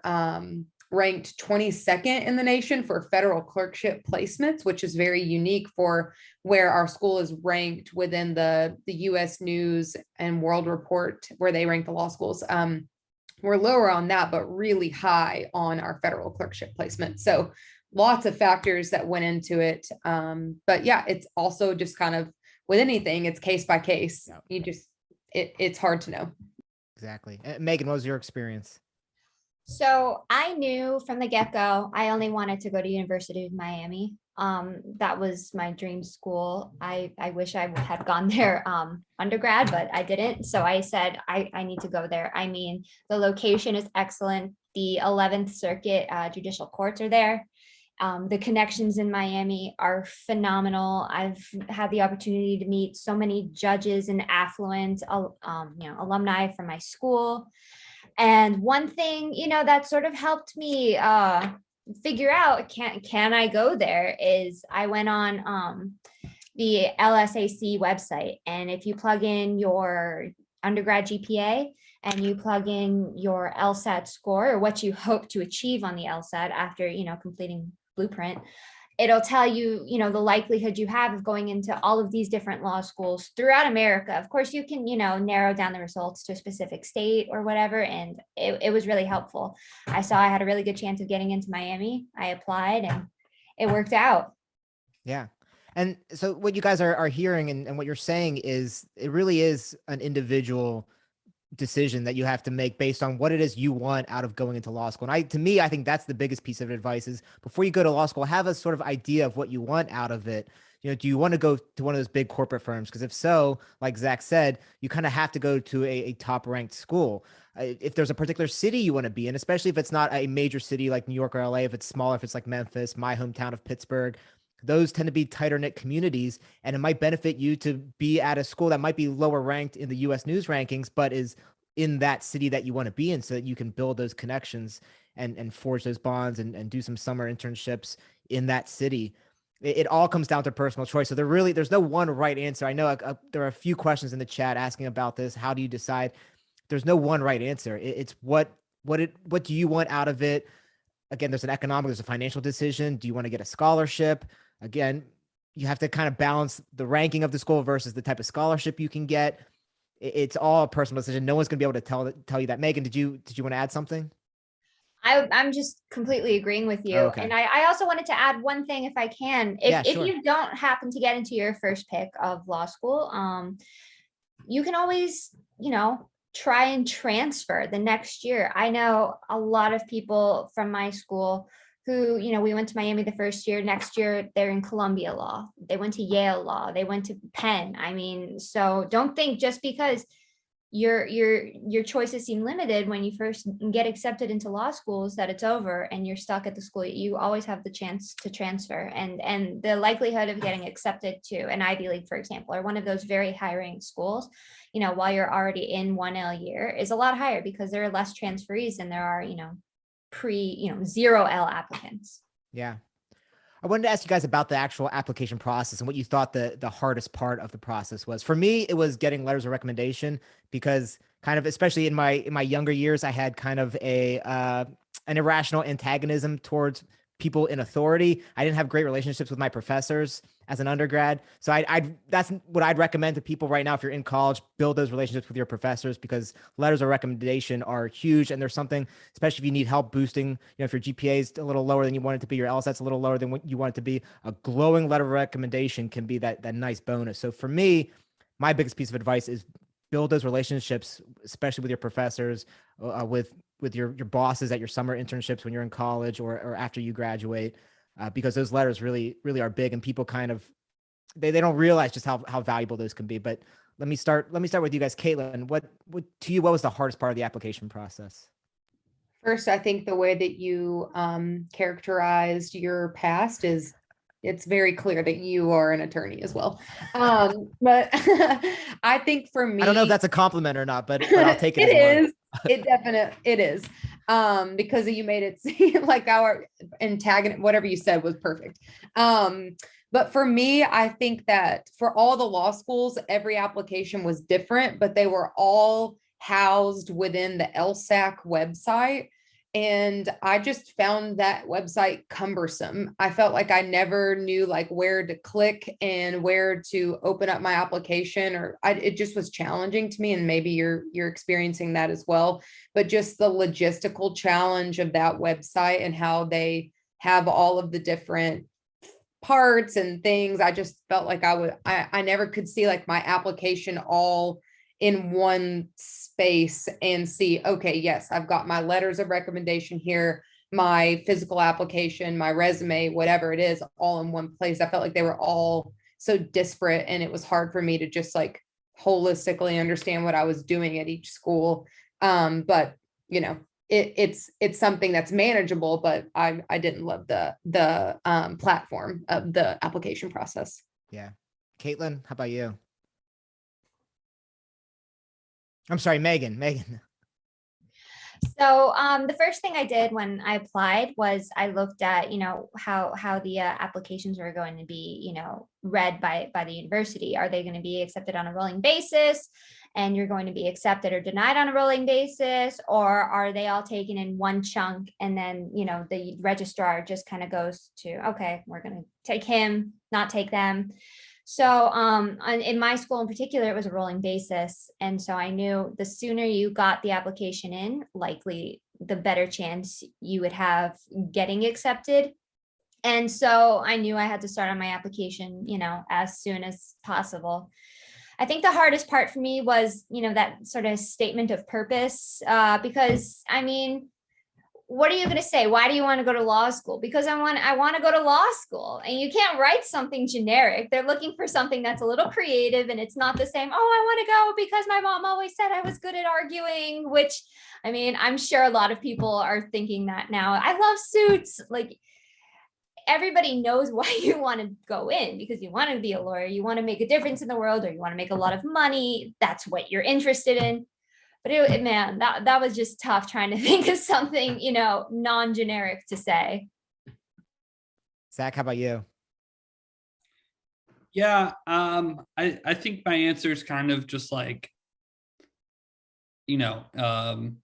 ranked 22nd in the nation for federal clerkship placements, which is very unique for where our school is ranked within the US News and World Report, where they rank the law schools. We're lower on that, but really high on our federal clerkship placement. So lots of factors that went into it. But yeah, it's also just kind of with anything, it's case by case. You just, it's hard to know. Exactly. Megan, what was your experience? So I knew from the get-go, I only wanted to go to University of Miami. That was my dream school. I wish I had gone there undergrad, but I didn't. So I said, I need to go there. I mean, the location is excellent. The 11th Circuit Judicial Courts are there. The connections in Miami are phenomenal. I've had the opportunity to meet so many judges and affluent, alumni from my school. And one thing, that sort of helped me figure out, can I go there, is I went on the LSAC website. And if you plug in your undergrad GPA and you plug in your LSAT score, or what you hope to achieve on the LSAT after, completing Blueprint, it'll tell you, the likelihood you have of going into all of these different law schools throughout America. Of course, you can, narrow down the results to a specific state or whatever. And it was really helpful. I saw I had a really good chance of getting into Miami. I applied and it worked out. Yeah. And so what you guys are hearing and what you're saying is it really is an individual decision that you have to make based on what it is you want out of going into law school. And to me, I think that's the biggest piece of advice is before you go to law school, have a sort of idea of what you want out of it. Do you want to go to one of those big corporate firms? Because if so, like Zach said, you kind of have to go to a top ranked school. If there's a particular city you want to be in, especially if it's not a major city like New York or LA, if it's smaller, if it's like Memphis, my hometown of Pittsburgh, those tend to be tighter knit communities, and it might benefit you to be at a school that might be lower ranked in the US News rankings, but is in that city that you want to be in, so that you can build those connections and forge those bonds and do some summer internships in that city. It all comes down to personal choice. So there's no one right answer. I know there are a few questions in the chat asking about this. How do you decide? There's no one right answer. It's what do you want out of it? Again, there's a financial decision. Do you want to get a scholarship? Again, you have to kind of balance the ranking of the school versus the type of scholarship you can get. It's all a personal decision. No one's going to be able to tell you that. Megan, did you want to add something? I'm just completely agreeing with you. Okay. And I also wanted to add one thing, if I can. If you don't happen to get into your first pick of law school, you can always, try and transfer the next year. I know a lot of people from my school who, we went to Miami the first year. Next year, they're in Columbia Law. They went to Yale Law. They went to Penn. I mean, so don't think just because your choices seem limited when you first get accepted into law schools that it's over and you're stuck at the school. You always have the chance to transfer, and the likelihood of getting accepted to an Ivy League, for example, or one of those very high ranked schools, while you're already in 1L year, is a lot higher because there are less transferees than there are, 0L applicants. Yeah. I wanted to ask you guys about the actual application process and what you thought the hardest part of the process was. For me, it was getting letters of recommendation, because kind of, especially in my younger years, I had kind of an irrational antagonism towards people in authority. I didn't have great relationships with my professors as an undergrad. So that's what I'd recommend to people right now. If you're in college, build those relationships with your professors, because letters of recommendation are huge. And there's something, especially if you need help boosting, if your GPA is a little lower than you want it to be, your LSAT's a little lower than what you want it to be, a glowing letter of recommendation can be that nice bonus. So for me, my biggest piece of advice is build those relationships, especially with your professors, with your bosses at your summer internships when you're in college or after you graduate, because those letters really, really are big, and people kind of, they don't realize just how valuable those can be. But let me start with you guys. Caitlin, what to you, what was the hardest part of the application process? First, I think the way that you characterized your past is, it's very clear that you are an attorney as well. But I think for me, I don't know if that's a compliment or not, but I'll take it. It is. It definitely, it is. Because you made it seem like our antagonist, whatever you said was perfect. But for me, I think that for all the law schools, every application was different, but they were all housed within the LSAC website. And I just found that website cumbersome. I felt like I never knew like where to click and where to open up my application, it just was challenging to me. And maybe you're experiencing that as well, but just the logistical challenge of that website and how they have all of the different parts and things. I just felt like I never could see like my application all in one space and see, okay, yes, I've got my letters of recommendation here, my physical application, my resume, whatever it is, all in one place. I felt like they were all so disparate, and it was hard for me to just like holistically understand what I was doing at each school. But it's something that's manageable, but I didn't love the platform of the application process. Yeah. Caitlin, how about you? I'm sorry, Megan. So the first thing I did when I applied was I looked at, how the applications were going to be, read by the university. Are they going to be accepted on a rolling basis, and you're going to be accepted or denied on a rolling basis? Or are they all taken in one chunk, and then, the registrar just kind of goes to, okay, we're going to take him, not take them. So in my school in particular, it was a rolling basis. And so I knew the sooner you got the application in, likely the better chance you would have getting accepted. And so I knew I had to start on my application, as soon as possible. I think the hardest part for me was, that sort of statement of purpose, because what are you going to say? Why do you want to go to law school? Because I want to go to law school, and you can't write something generic. They're looking for something that's a little creative, and it's not the same. Oh, I want to go because my mom always said I was good at arguing, which, I'm sure a lot of people are thinking that now. I love suits. Like, everybody knows why you want to go in, because you want to be a lawyer, you want to make a difference in the world, or you want to make a lot of money. That's what you're interested in. But that was just tough trying to think of something, non-generic to say. Zach, how about you? Yeah, I think my answer is kind of just like, an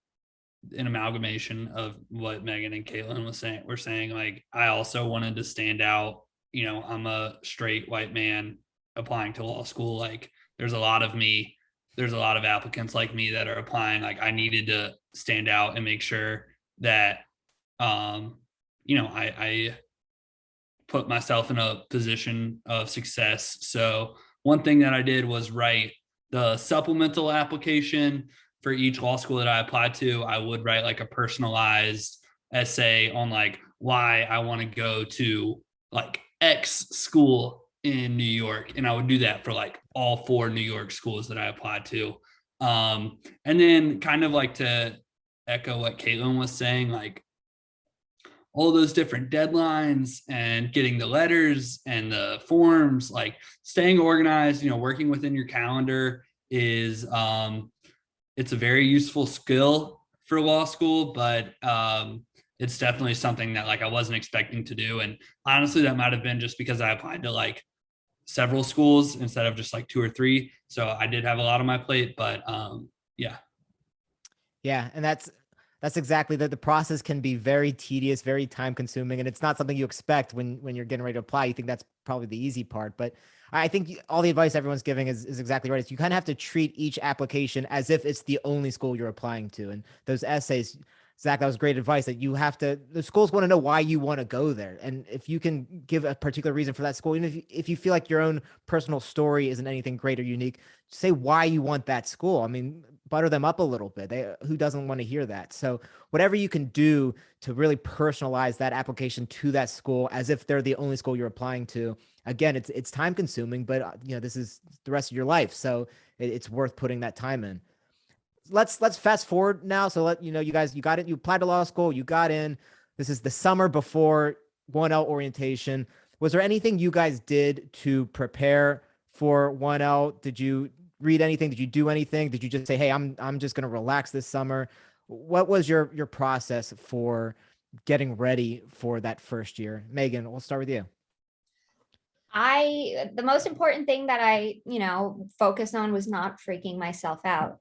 amalgamation of what Megan and Caitlin were saying. Like, I also wanted to stand out. I'm a straight white man applying to law school. Like, there's a lot of applicants like me that are applying. Like, I needed to stand out and make sure that, I put myself in a position of success. So one thing that I did was write the supplemental application for each law school that I applied to. I would write like a personalized essay on like why I want to go to like X school in New York. And I would do that for like all 4 New York schools that I applied to. And then kind of like to echo what Caitlin was saying, like all those different deadlines and getting the letters and the forms, like staying organized, working within your calendar is, it's a very useful skill for law school, but it's definitely something that like I wasn't expecting to do. And honestly, that might've been just because I applied to like several schools instead of just like 2 or 3. So I did have a lot on my plate, but yeah. Yeah. And that's That's exactly that. The process can be very tedious, very time consuming, and it's not something you expect when you're getting ready to apply. You think that's probably the easy part, but I think all the advice everyone's giving is exactly right. It's you kind of have to treat each application as if it's the only school you're applying to. And those essays, Zach, that was great advice, that you have to, the schools want to know why you want to go there. And if you can give a particular reason for that school, even if you feel like your own personal story isn't anything great or unique, say why you want that school. I mean, butter them up a little bit. Who doesn't want to hear that? So whatever you can do to really personalize that application to that school as if they're the only school you're applying to. Again, it's time consuming, but this is the rest of your life. So it's worth putting that time in. Let's fast forward now. So you guys, you got it. You applied to law school, you got in. This is the summer before 1L orientation. Was there anything you guys did to prepare for 1L? Did you read anything? Did you do anything? Did you just say, hey, I'm just going to relax this summer? What was your process for getting ready for that first year? Megan, we'll start with you. The most important thing that I, focused on was not freaking myself out.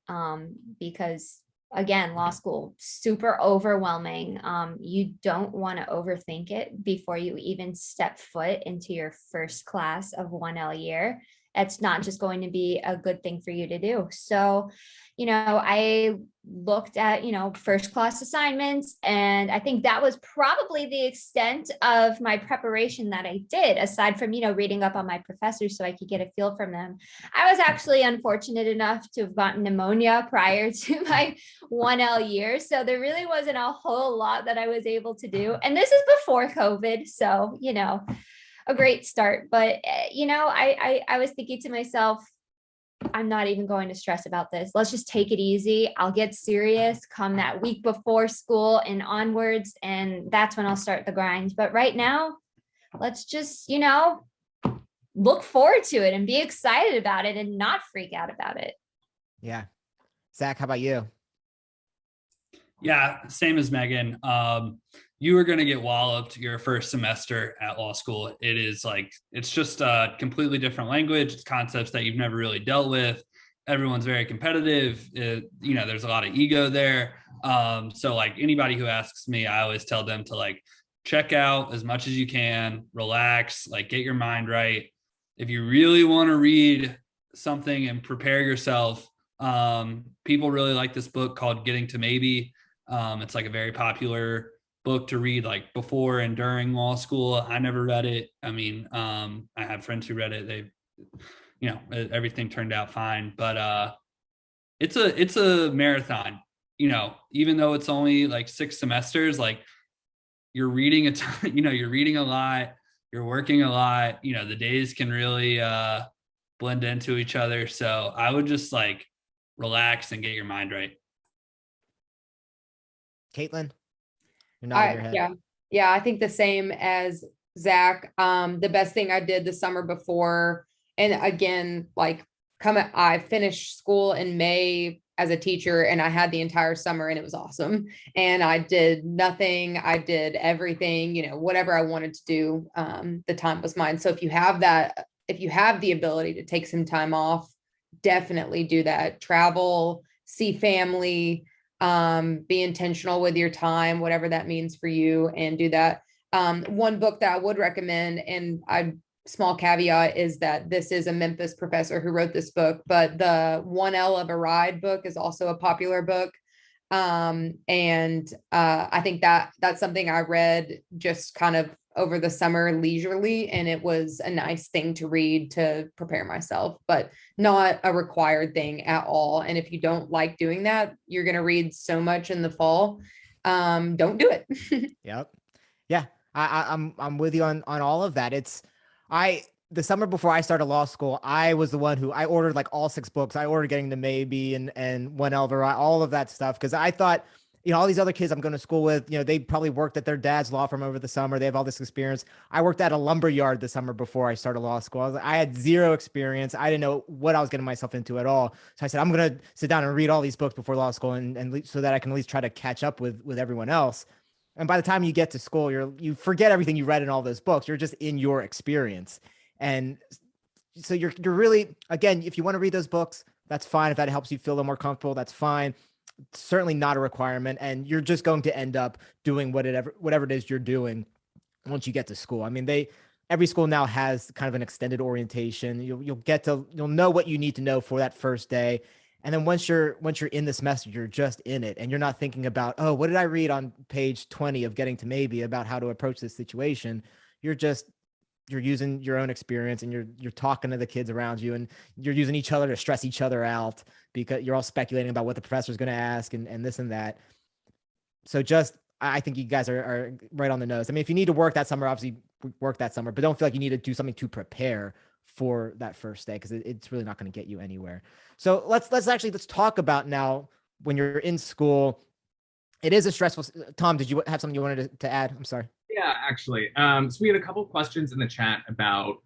Because again, law school, super overwhelming. You don't want to overthink it before you even step foot into your first class of 1L year. It's not just going to be a good thing for you to do. So, I looked at, first class assignments, and I think that was probably the extent of my preparation that I did, aside from, reading up on my professors so I could get a feel from them. I was actually unfortunate enough to have gotten pneumonia prior to my 1L year. So there really wasn't a whole lot that I was able to do. And this is before COVID. So, a great start. But, I was thinking to myself, I'm not even going to stress about this. Let's just take it easy. I'll get serious come that week before school and onwards. And that's when I'll start the grind. But right now, let's just, look forward to it and be excited about it and not freak out about it. Yeah. Zach, how about you? Yeah, same as Megan. You are going to get walloped your first semester at law school. It's just a completely different language. It's concepts that you've never really dealt with. Everyone's very competitive. There's a lot of ego there. So anybody who asks me, I always tell them to check out as much as you can, relax, get your mind right. If you really want to read something and prepare yourself, people really like this book called Getting to Maybe. It's a very popular book to read before and during law school. I never read it. I mean, I have friends who read it. Everything turned out fine, but it's a marathon, even though it's only 6 semesters, you're reading you're reading a lot, you're working a lot, the days can really blend into each other. So I would just relax and get your mind right. Caitlin, you're nodding your head. Yeah, I think the same as Zach. The best thing I did the summer before, and again, I finished school in May as a teacher, and I had the entire summer, and it was awesome. And I did nothing. I did everything, whatever I wanted to do. The time was mine. So if you have the ability to take some time off, definitely do that. Travel, see family, be intentional with your time, whatever that means for you, and do that. One book that I would recommend, and small caveat, is that this is a Memphis professor who wrote this book, but the 1L of a Ride book is also a popular book. I think that's something I read just kind of over the summer leisurely, and it was a nice thing to read to prepare myself, but not a required thing at all. And if you don't like doing that, you're going to read so much in the fall. Don't do it. Yep. Yeah. I'm with you on all of that. The summer before I started law school, I was the one who I ordered all 6 books. I ordered Getting to Maybe and 1L, all of that stuff. Cause I thought, all these other kids I'm going to school with, they probably worked at their dad's law firm over the summer. They have all this experience. I worked at a lumber yard the summer before I started law school. I had 0 experience. I didn't know what I was getting myself into at all. So I said, I'm going to sit down and read all these books before law school and so that I can at least try to catch up with everyone else. And by the time you get to school, you forget everything you read in all those books. You're just in your experience. And so you're really, again, if you want to read those books, that's fine. If that helps you feel a little more comfortable, that's fine. certainly not a requirement. And you're just going to end up doing whatever it is you're doing once you get to school. I mean, every school now has kind of an extended orientation. You'll know what you need to know for that first day. And then once you're in the semester, you're just in it, and you're not thinking about, oh, what did I read on page 20 of Getting to Maybe about how to approach this situation? You're using your own experience, and you're talking to the kids around you, and you're using each other to stress each other out because you're all speculating about what the professor's going to ask and this and that. So I think you guys are right on the nose. I mean, if you need to work that summer, obviously work that summer, but don't feel like you need to do something to prepare for that first day, because it's really not going to get you anywhere. So let's talk about now when you're in school. It is a stressful. Tom, did you have something you wanted to add? I'm sorry. Yeah, actually. So we had a couple of questions in the chat about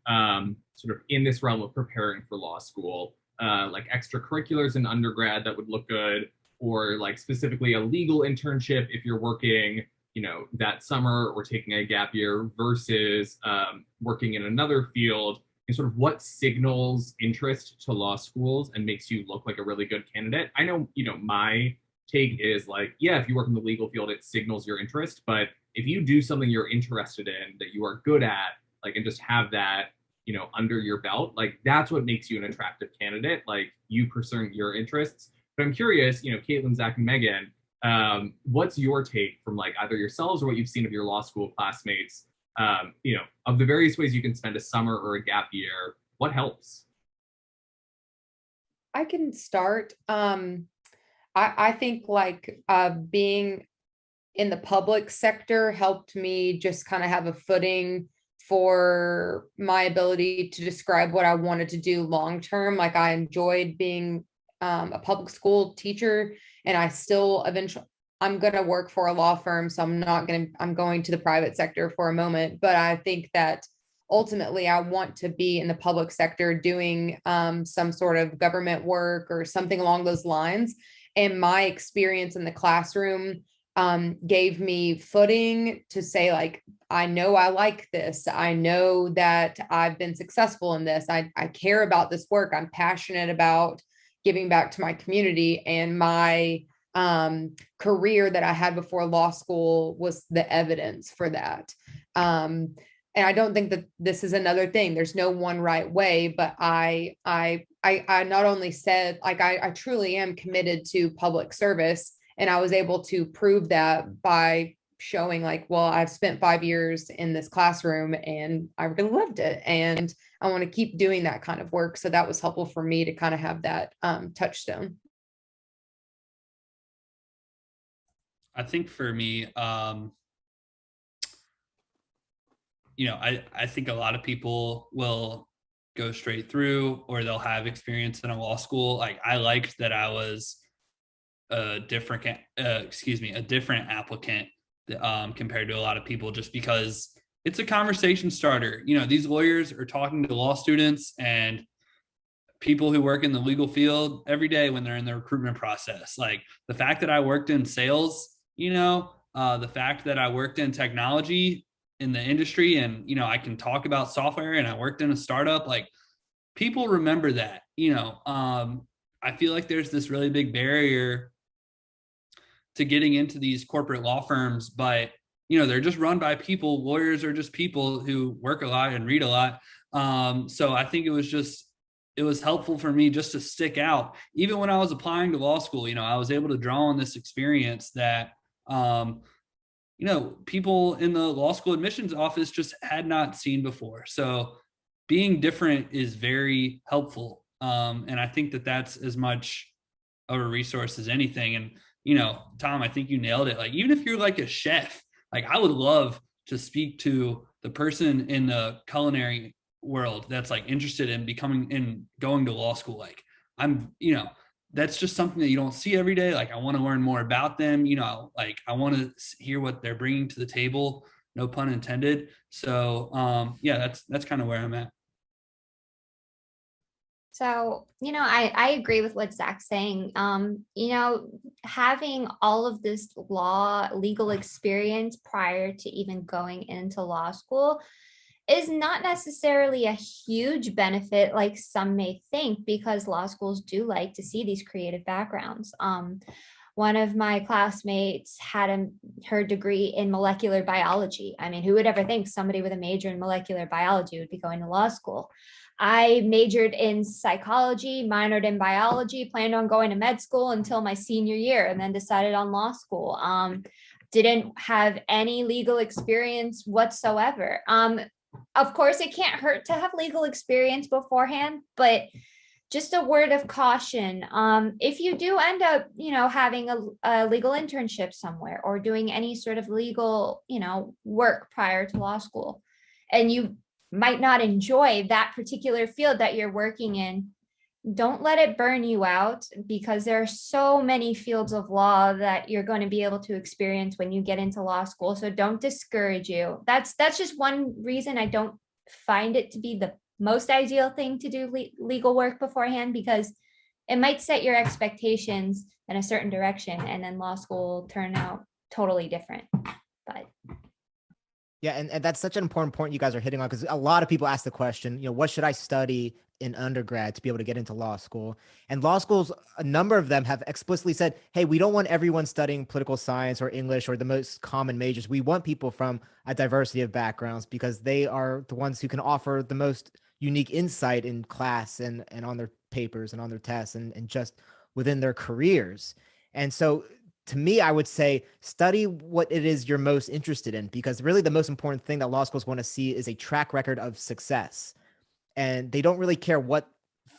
sort of in this realm of preparing for law school, like extracurriculars in undergrad that would look good, or like specifically a legal internship if you're working, that summer or taking a gap year versus working in another field. And sort of what signals interest to law schools and makes you look like a really good candidate. I know, my take is like, yeah, if you work in the legal field, it signals your interest. But if you do something you're interested in that you are good at, like, and just have that, under your belt, like that's what makes you an attractive candidate, like you pursuing your interests. But I'm curious, Caitlin, Zach, and Megan, what's your take from like either yourselves or what you've seen of your law school classmates? Of the various ways you can spend a summer or a gap year, what helps? I can start. I think like being in the public sector helped me just kind of have a footing for my ability to describe what I wanted to do long term. Like I enjoyed being a public school teacher, and I still eventually, I'm going to work for a law firm, so I'm going to the private sector for a moment. But I think that ultimately I want to be in the public sector doing some sort of government work or something along those lines. And my experience in the classroom gave me footing to say, like, I know I like this. I know that I've been successful in this. I care about this work. I'm passionate about giving back to my community, and my career that I had before law school was the evidence for that. And I don't think that this is another thing. There's no one right way, but I not only said, like, I truly am committed to public service, and I was able to prove that by showing like, well, I've spent 5 years in this classroom and I really loved it, and I want to keep doing that kind of work. So that was helpful for me to kind of have that touchstone. I think for me, I think a lot of people will go straight through, or they'll have experience in a law school. Like I liked that I was a different applicant compared to a lot of people, just because it's a conversation starter. These lawyers are talking to law students and people who work in the legal field every day when they're in the recruitment process. Like the fact that I worked in sales, the fact that I worked in technology in the industry, and I can talk about software, and I worked in a startup, like people remember that. I feel like there's this really big barrier to getting into these corporate law firms, but they're just run by people. Lawyers are just people who work a lot and read a lot. So I think it was helpful for me just to stick out. Even when I was applying to law school, I was able to draw on this experience that people in the law school admissions office just had not seen before. So being different is very helpful. And I think that that's as much of a resource as anything. And, Tom, I think you nailed it. Like, even if you're like a chef, like I would love to speak to the person in the culinary world that's like interested in going to law school. Like that's just something that you don't see every day. Like I want to learn more about them, like I want to hear what they're bringing to the table, no pun intended. So that's kind of where I'm at. So, I agree with what Zach's saying. Having all of this legal experience prior to even going into law school is not necessarily a huge benefit like some may think, because law schools do like to see these creative backgrounds. one of my classmates had her degree in molecular biology. I mean, who would ever think somebody with a major in molecular biology would be going to law school? I majored in psychology, minored in biology, planned on going to med school until my senior year, and then decided on law school. Didn't have any legal experience whatsoever. Of course, it can't hurt to have legal experience beforehand, but just a word of caution. If you do end up, having a legal internship somewhere or doing any sort of legal, work prior to law school, and you might not enjoy that particular field that you're working in, don't let it burn you out, because there are so many fields of law that you're going to be able to experience when you get into law school. So don't discourage you. That's just one reason I don't find it to be the most ideal thing to do legal work beforehand, because it might set your expectations in a certain direction and then law school will turn out totally different. But yeah, and that's such an important point you guys are hitting on, because a lot of people ask the question, what should I study in undergrad to be able to get into law school? And law schools, a number of them have explicitly said, hey, we don't want everyone studying political science or English or the most common majors. We want people from a diversity of backgrounds, because they are the ones who can offer the most unique insight in class and on their papers and on their tests and just within their careers. And so to me, I would say study what it is you're most interested in, because really the most important thing that law schools want to see is a track record of success. And they don't really care what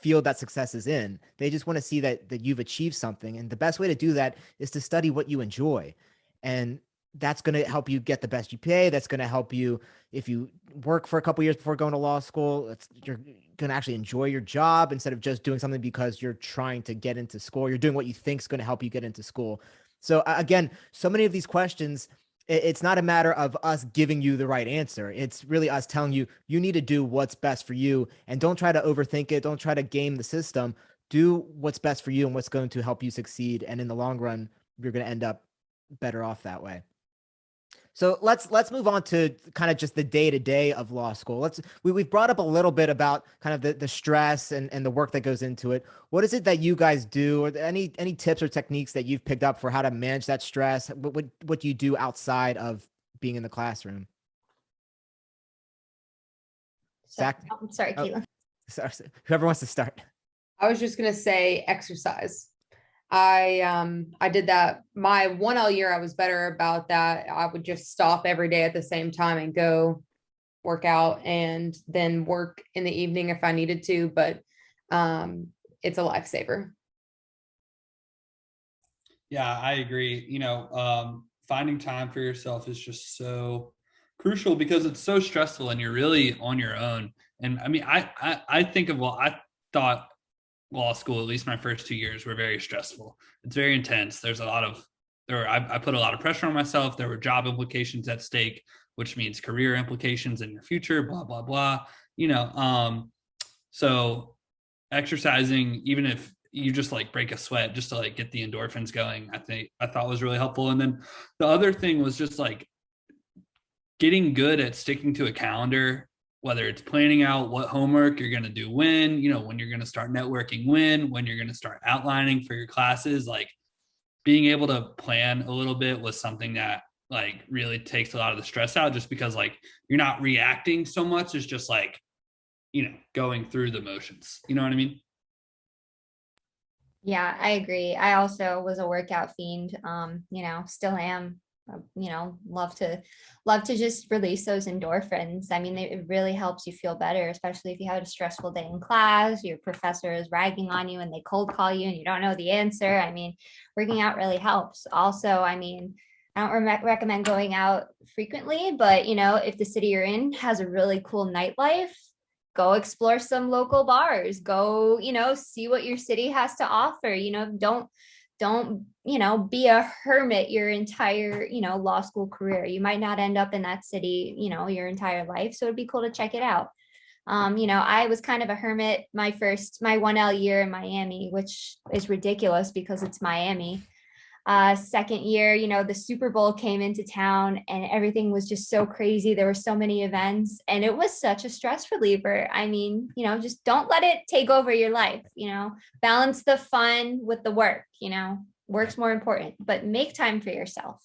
field that success is in. They just want to see that you've achieved something. And the best way to do that is to study what you enjoy. And that's going to help you get the best GPA. That's going to help you if you work for a couple of years before going to law school. You're going to actually enjoy your job instead of just doing something because you're trying to get into school. You're doing what you think is going to help you get into school. So again, so many of these questions, it's not a matter of us giving you the right answer. It's really us telling you, you need to do what's best for you, and don't try to overthink it. Don't try to game the system. Do what's best for you and what's going to help you succeed. And in the long run, you're going to end up better off that way. So let's move on to kind of just the day-to-day of law school. We've brought up a little bit about kind of the stress and the work that goes into it. What is it that you guys do? Or any tips or techniques that you've picked up for how to manage that stress? What do you do outside of being in the classroom? Zach? I'm sorry, Caitlin. Sorry, whoever wants to start. I was just going to say exercise. I did that my 1L year. I was better about that. I would just stop every day at the same time and go work out, and then work in the evening if I needed to, but it's a lifesaver. Yeah, I agree. Finding time for yourself is just so crucial, because it's so stressful and you're really on your own. And I mean, I thought law school, at least my first 2 years, were very stressful. It's very intense. I put a lot of pressure on myself. There were job implications at stake, which means career implications in your future, blah, blah, blah, so exercising, even if you just like break a sweat just to like get the endorphins going, I thought was really helpful. And then the other thing was just like getting good at sticking to a calendar, whether it's planning out what homework you're going to do when you're going to start networking, when you're going to start outlining for your classes. Like being able to plan a little bit was something that like really takes a lot of the stress out, just because like you're not reacting so much. It's just like, going through the motions. You know what I mean? Yeah, I agree. I also was a workout fiend, still am. Love to just release those endorphins. I mean, it really helps you feel better, especially if you had a stressful day in class, your professor is ragging on you and they cold call you and you don't know the answer. I mean, working out really helps. Also, I mean, I don't recommend going out frequently, but if the city you're in has a really cool nightlife, go explore some local bars, go, see what your city has to offer. Don't be a hermit your entire, law school career. You might not end up in that city, your entire life. So it'd be cool to check it out. I was kind of a hermit my 1L year in Miami, which is ridiculous because it's Miami. Second year, the Super Bowl came into town and everything was just so crazy. There were so many events and it was such a stress reliever. I mean, just don't let it take over your life, balance the fun with the work, Work's more important, but make time for yourself.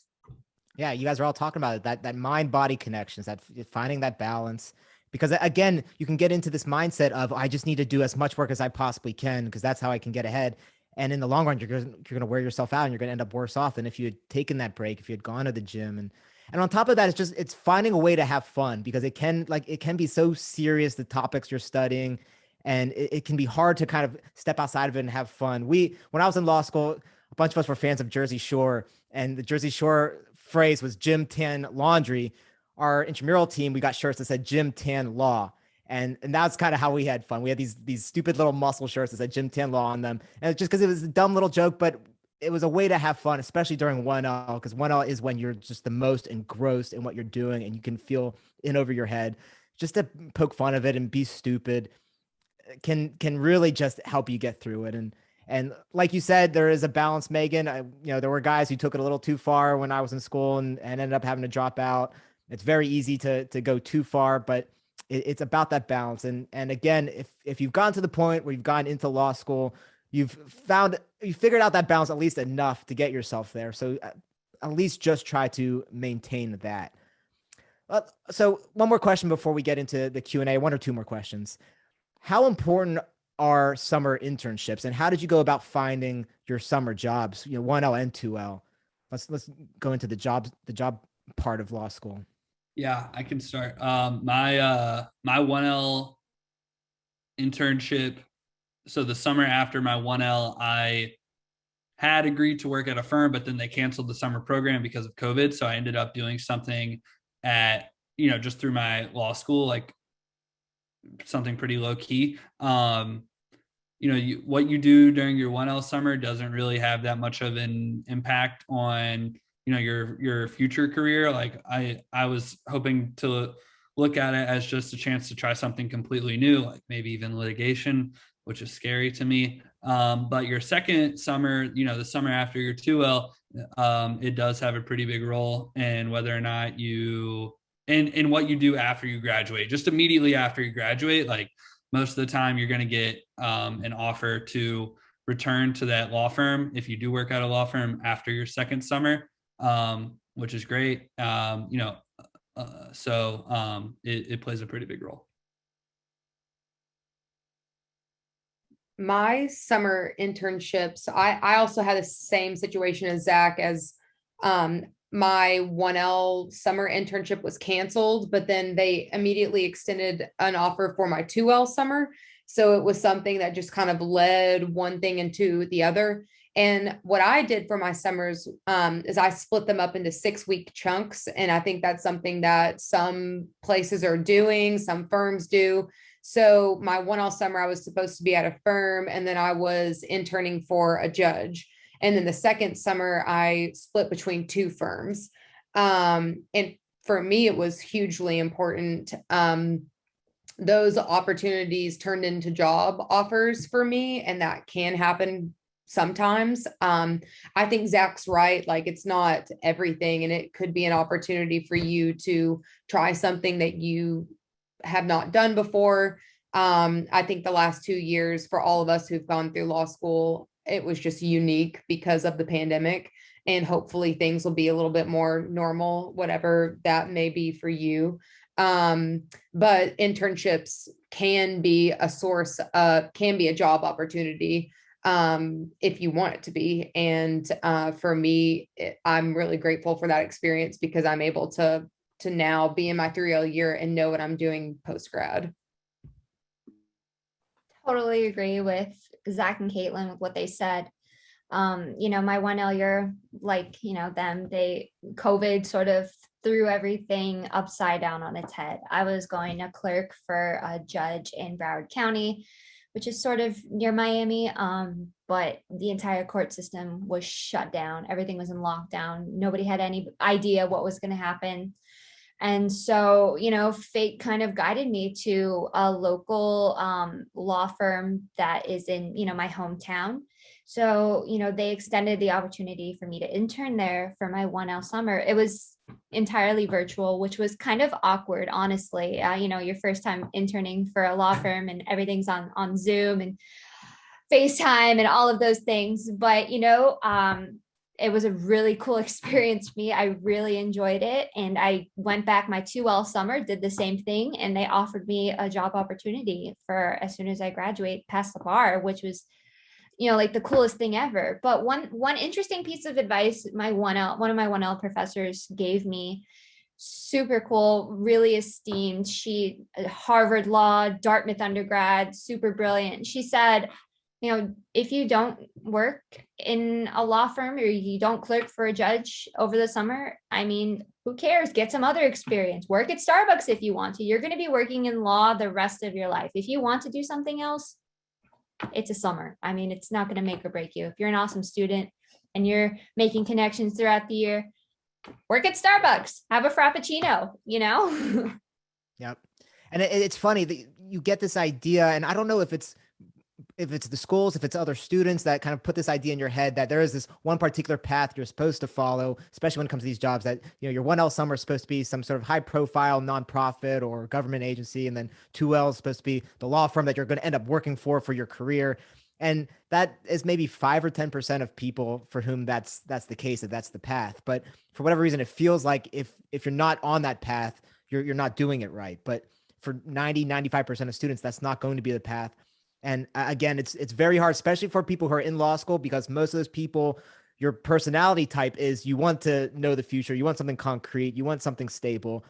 Yeah, you guys are all talking about it, that mind-body connections, that finding that balance. Because again, you can get into this mindset of, I just need to do as much work as I possibly can because that's how I can get ahead. And in the long run, you're going to wear yourself out and you're going to end up worse off than if you had taken that break, if you had gone to the gym. And on top of that, it's finding a way to have fun, because it can be so serious, the topics you're studying, and it can be hard to kind of step outside of it and have fun. When I was in law school, a bunch of us were fans of Jersey Shore, and the Jersey Shore phrase was Gym Tan Laundry. Our intramural team, we got shirts that said Gym Tan Law. And that's kind of how we had fun. We had these stupid little muscle shirts that said Gym Tan Law on them. And it's just because it was a dumb little joke, but it was a way to have fun, especially during 1L, because 1L is when you're just the most engrossed in what you're doing and you can feel in over your head. Just to poke fun of it and be stupid can really just help you get through it. And like you said, there is a balance, Megan. There were guys who took it a little too far when I was in school and ended up having to drop out. It's very easy to go too far, but it's about that balance. And again, if you've gotten to the point where you've gotten into law school, you figured out that balance at least enough to get yourself there. So at least just try to maintain that. So one more question before we get into the Q&A, one or two more questions. How important are summer internships, and how did you go about finding your summer jobs, 1L and 2L? Let's go into the job part of law school. Yeah, I can start. My 1L internship. So the summer after my 1L, I had agreed to work at a firm, but then they canceled the summer program because of COVID. So I ended up doing something at, just through my law school, like something pretty low key. What you do during your 1L summer doesn't really have that much of an impact on your future career. Like I was hoping to look at it as just a chance to try something completely new, like maybe even litigation, which is scary to me. But your second summer, the summer after your 2L, it does have a pretty big role in whether or not in what you do after you graduate. Just immediately after you graduate, like most of the time you're going to get an offer to return to that law firm if you do work at a law firm after your second summer. Which is great. So it plays a pretty big role. My summer internships, I also had the same situation as Zach, as my 1L summer internship was canceled, but then they immediately extended an offer for my 2L summer. So it was something that just kind of led one thing into the other. And what I did for my summers is I split them up into 6-week chunks. And I think that's something that some places are doing, some firms do. So my 1L summer, I was supposed to be at a firm, and then I was interning for a judge. And then the second summer, I split between 2 firms. And for me, it was hugely important. Those opportunities turned into job offers for me, and that can happen sometimes. I think Zach's right. Like, it's not everything, and it could be an opportunity for you to try something that you have not done before. I think the last 2 years for all of us who've gone through law school, it was just unique because of the pandemic, and hopefully things will be a little bit more normal, whatever that may be for you. But internships can be a source of, can be a job opportunity if you want it to be. And for me, I'm really grateful for that experience because I'm able to now be in my 3L year and know what I'm doing post-grad. Totally agree with Zach and Caitlin with what they said. My 1L year, like, COVID sort of threw everything upside down on its head. I was going to clerk for a judge in Broward County, which is sort of near Miami. But the entire court system was shut down. Everything was in lockdown. Nobody had any idea what was going to happen. And so, fate kind of guided me to a local law firm that is in, my hometown. So, they extended the opportunity for me to intern there for my 1L summer. It was entirely virtual, which was kind of awkward, honestly. Your first time interning for a law firm and everything's on Zoom. And FaceTime and all of those things. But, it was a really cool experience for me. I really enjoyed it. And I went back my 2L summer, did the same thing. And they offered me a job opportunity for as soon as I graduate, past the bar, which was, like the coolest thing ever. But one interesting piece of advice one of my 1L professors gave me, super cool, really esteemed. She Harvard Law, Dartmouth undergrad, super brilliant. She said, if you don't work in a law firm or you don't clerk for a judge over the summer, who cares? Get some other experience. Work at Starbucks if you want to. You're going to be working in law the rest of your life. If you want to do something else, it's a summer. It's not going to make or break you. If you're an awesome student and you're making connections throughout the year, work at Starbucks, have a Frappuccino, Yep. And it's funny that you get this idea, and I don't know if it's the schools, if it's other students that kind of put this idea in your head that there is this one particular path you're supposed to follow, especially when it comes to these jobs, that, your 1L summer is supposed to be some sort of high profile nonprofit or government agency. And then 2L is supposed to be the law firm that you're going to end up working for your career. And that is maybe 5 or 10% of people for whom that's the case, that's the path. But for whatever reason, it feels like if you're not on that path, you're not doing it right. But for 95% of students, that's not going to be the path. And again, it's very hard, especially for people who are in law school, because most of those people, your personality type is you want to know the future. You want something concrete. You want something stable.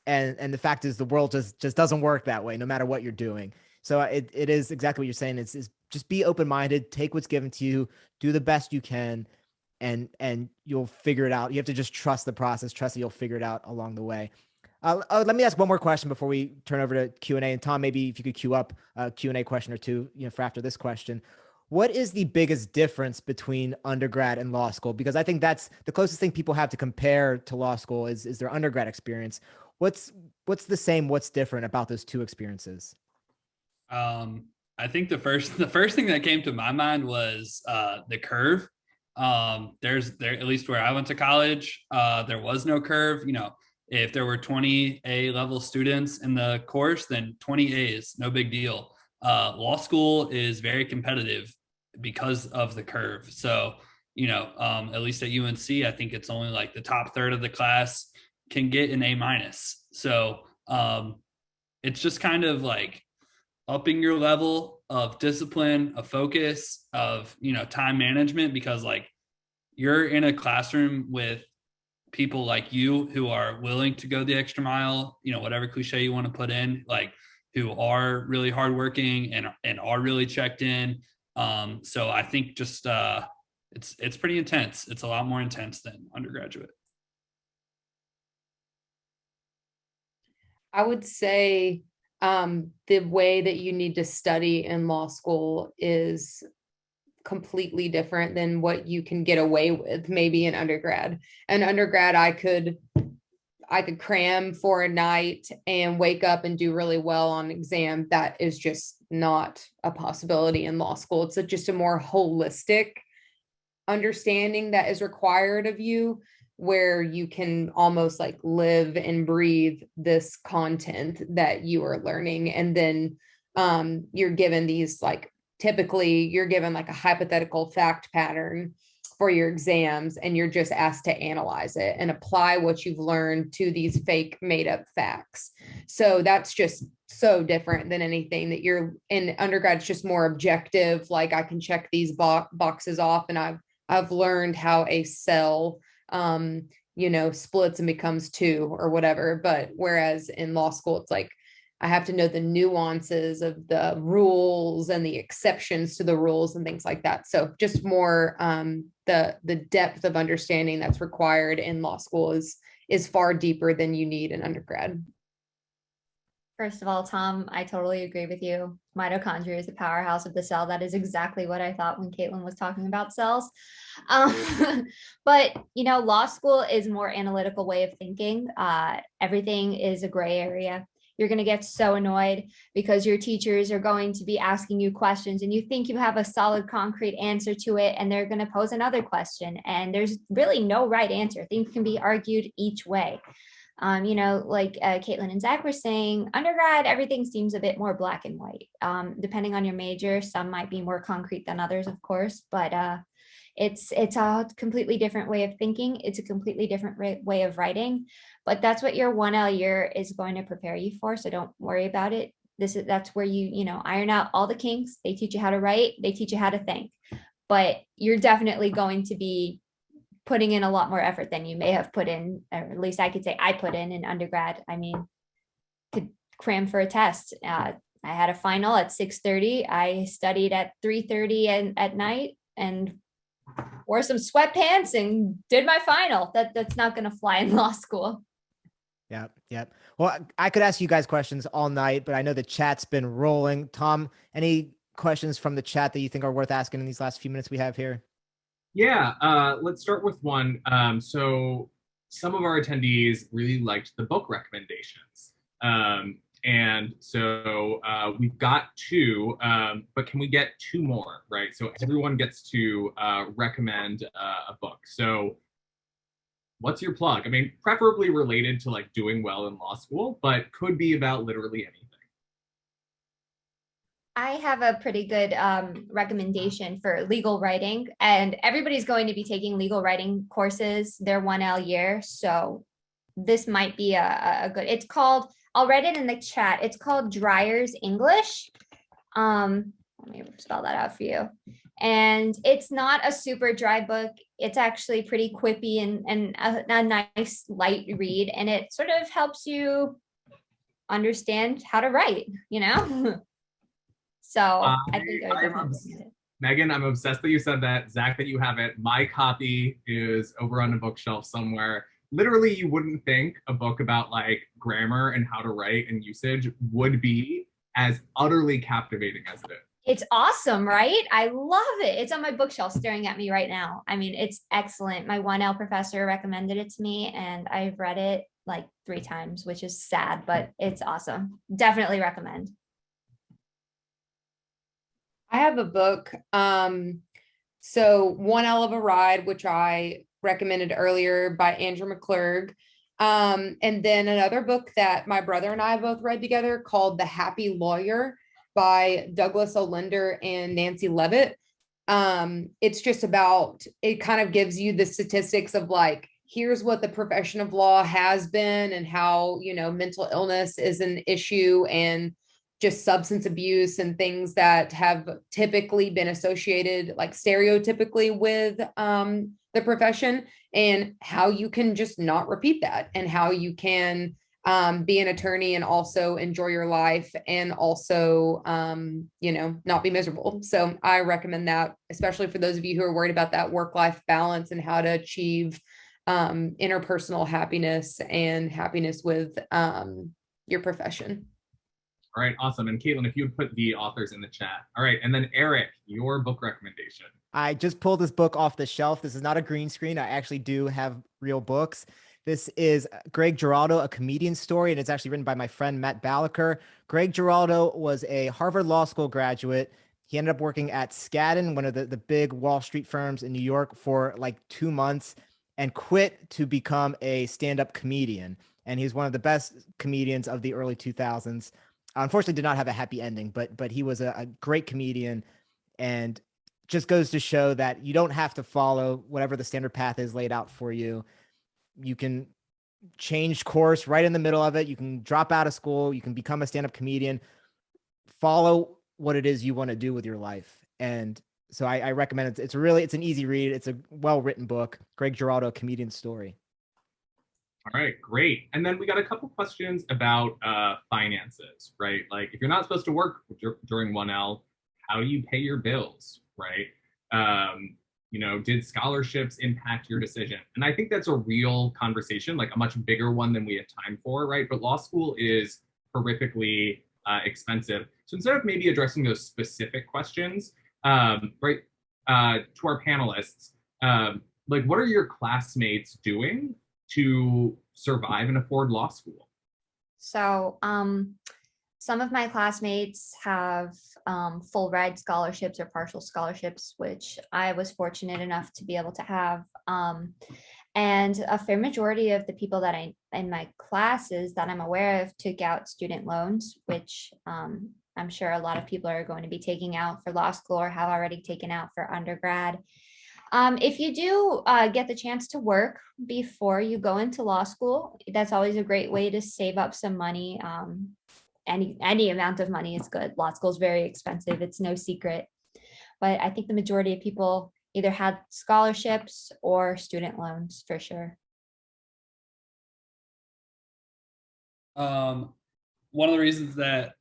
And the fact is the world just doesn't work that way, no matter what you're doing. So it is exactly what you're saying. It's just be open-minded, take what's given to you, do the best you can, and you'll figure it out. You have to just trust the process, trust that you'll figure it out along the way. Let me ask one more question before we turn over to Q&A. And Tom, maybe if you could queue up a Q&A question or two, for after this question. What is the biggest difference between undergrad and law school? Because I think that's the closest thing people have to compare to law school is their undergrad experience. What's the same, what's different about those two experiences? I think the first thing that came to my mind was the curve. At least where I went to college, there was no curve. If there were 20 A level students in the course, then 20 A's, no big deal. Law school is very competitive because of the curve. So, at least at UNC, I think it's only like the top third of the class can get an A-. So it's just kind of like upping your level of discipline, of focus, of, time management, because like you're in a classroom with people like you who are willing to go the extra mile, whatever cliche you want to put in, like who are really hardworking and are really checked in. So I think just it's pretty intense. It's a lot more intense than undergraduate. I would say the way that you need to study in law school is completely different than what you can get away with maybe in undergrad. In undergrad, I could cram for a night and wake up and do really well on exam. That is just not a possibility in law school. It's just a more holistic understanding that is required of you, where you can almost like live and breathe this content that you are learning. And then you're given these, like, typically you're given like a hypothetical fact pattern for your exams, and you're just asked to analyze it and apply what you've learned to these fake made up facts. So that's just so different than anything that you're in undergrad. It's just more objective. Like, I can check these boxes off, and I've learned how a cell splits and becomes two or whatever. But whereas in law school, it's like, I have to know the nuances of the rules and the exceptions to the rules and things like that. So just more the depth of understanding that's required in law school is far deeper than you need in undergrad. First of all, Tom, I totally agree with you. Mitochondria is the powerhouse of the cell. That is exactly what I thought when Caitlin was talking about cells. But, law school is a more analytical way of thinking. Everything is a gray area. You're going to get so annoyed because your teachers are going to be asking you questions and you think you have a solid, concrete answer to it, and they're going to pose another question. And there's really no right answer. Things can be argued each way. Like Caitlin and Zach were saying, undergrad, everything seems a bit more black and white. Depending on your major, some might be more concrete than others, of course, but it's a completely different way of thinking. It's a completely different way of writing, but that's what your 1L year is going to prepare you for. So don't worry about it. That's where you iron out all the kinks. They teach you how to write. They teach you how to think, but you're definitely going to be putting in a lot more effort than you may have put in, or at least I could say I put in undergrad. I mean, to cram for a test. I had a final at 6:30. I studied at 3:30 at night and wore some sweatpants and did my final. That's not going to fly in law school. Yep. Well, I could ask you guys questions all night, but I know the chat's been rolling. Tom, any questions from the chat that you think are worth asking in these last few minutes we have here? Yeah, let's start with one. So some of our attendees really liked the book recommendations. And so we've got two, but can we get two more, right? So everyone gets to recommend a book. So what's your plug? I mean, preferably related to like doing well in law school, but could be about literally anything. I have a pretty good recommendation for legal writing, and everybody's going to be taking legal writing courses their 1L year. So this might be a good, it's called, I'll write it in the chat. It's called Dreyer's English. Let me spell that out for you. And it's not a super dry book. It's actually pretty quippy and a nice light read. And it sort of helps you understand how to write, So I think I would Megan, I'm obsessed that you said that. Zach, that you have it. My copy is over on a bookshelf somewhere. Literally, you wouldn't think a book about like grammar and how to write and usage would be as utterly captivating as it is. It's awesome, right? I love it. It's on my bookshelf staring at me right now. I mean, it's excellent. My 1L professor recommended it to me and I've read it like 3 times, which is sad, but it's awesome. Definitely recommend. I have a book. So One L of a Ride, which I recommended earlier by Andrew McClurg. And then another book that my brother and I both read together called The Happy Lawyer by Douglas Olender and Nancy Levitt. It's just about, it kind of gives you the statistics of like, here's what the profession of law has been and how, mental illness is an issue and just substance abuse and things that have typically been associated like stereotypically with the profession, and how you can just not repeat that, and how you can be an attorney and also enjoy your life and also, not be miserable. So I recommend that, especially for those of you who are worried about that work-life balance and how to achieve interpersonal happiness and happiness with your profession. All right, awesome. And Caitlin, if you would put the authors in the chat. All right, and then Eric, your book recommendation. I just pulled this book off the shelf. This is not a green screen. I actually do have real books. This is Greg Girardo, A Comedian Story, and it's actually written by my friend Matt Balaker. Greg Girardo was a Harvard Law School graduate. He ended up working at Skadden, one of the big Wall Street firms in New York, for like 2 months and quit to become a stand-up comedian. And he's one of the best comedians of the early 2000s. Unfortunately, did not have a happy ending, but he was a great comedian, and just goes to show that you don't have to follow whatever the standard path is laid out for you. You can change course right in the middle of it. You can drop out of school. You can become a stand-up comedian. Follow what it is you want to do with your life. And so I recommend it. It's an easy read. It's a well-written book. Greg Girardo, A Comedian Story. All right, great. And then we got a couple questions about finances, right? Like if you're not supposed to work during 1L, how do you pay your bills, right? Did scholarships impact your decision? And I think that's a real conversation, like a much bigger one than we had time for, right? But law school is horrifically expensive. So instead of maybe addressing those specific questions, to our panelists, like what are your classmates doing to survive and afford law school? So some of my classmates have full ride scholarships or partial scholarships, which I was fortunate enough to be able to have. And a fair majority of the people that in my classes that I'm aware of took out student loans, which I'm sure a lot of people are going to be taking out for law school or have already taken out for undergrad. If you do get the chance to work before you go into law school, that's always a great way to save up some money. Any amount of money is good. Law school is very expensive. It's no secret. But I think the majority of people either had scholarships or student loans for sure. One of the reasons that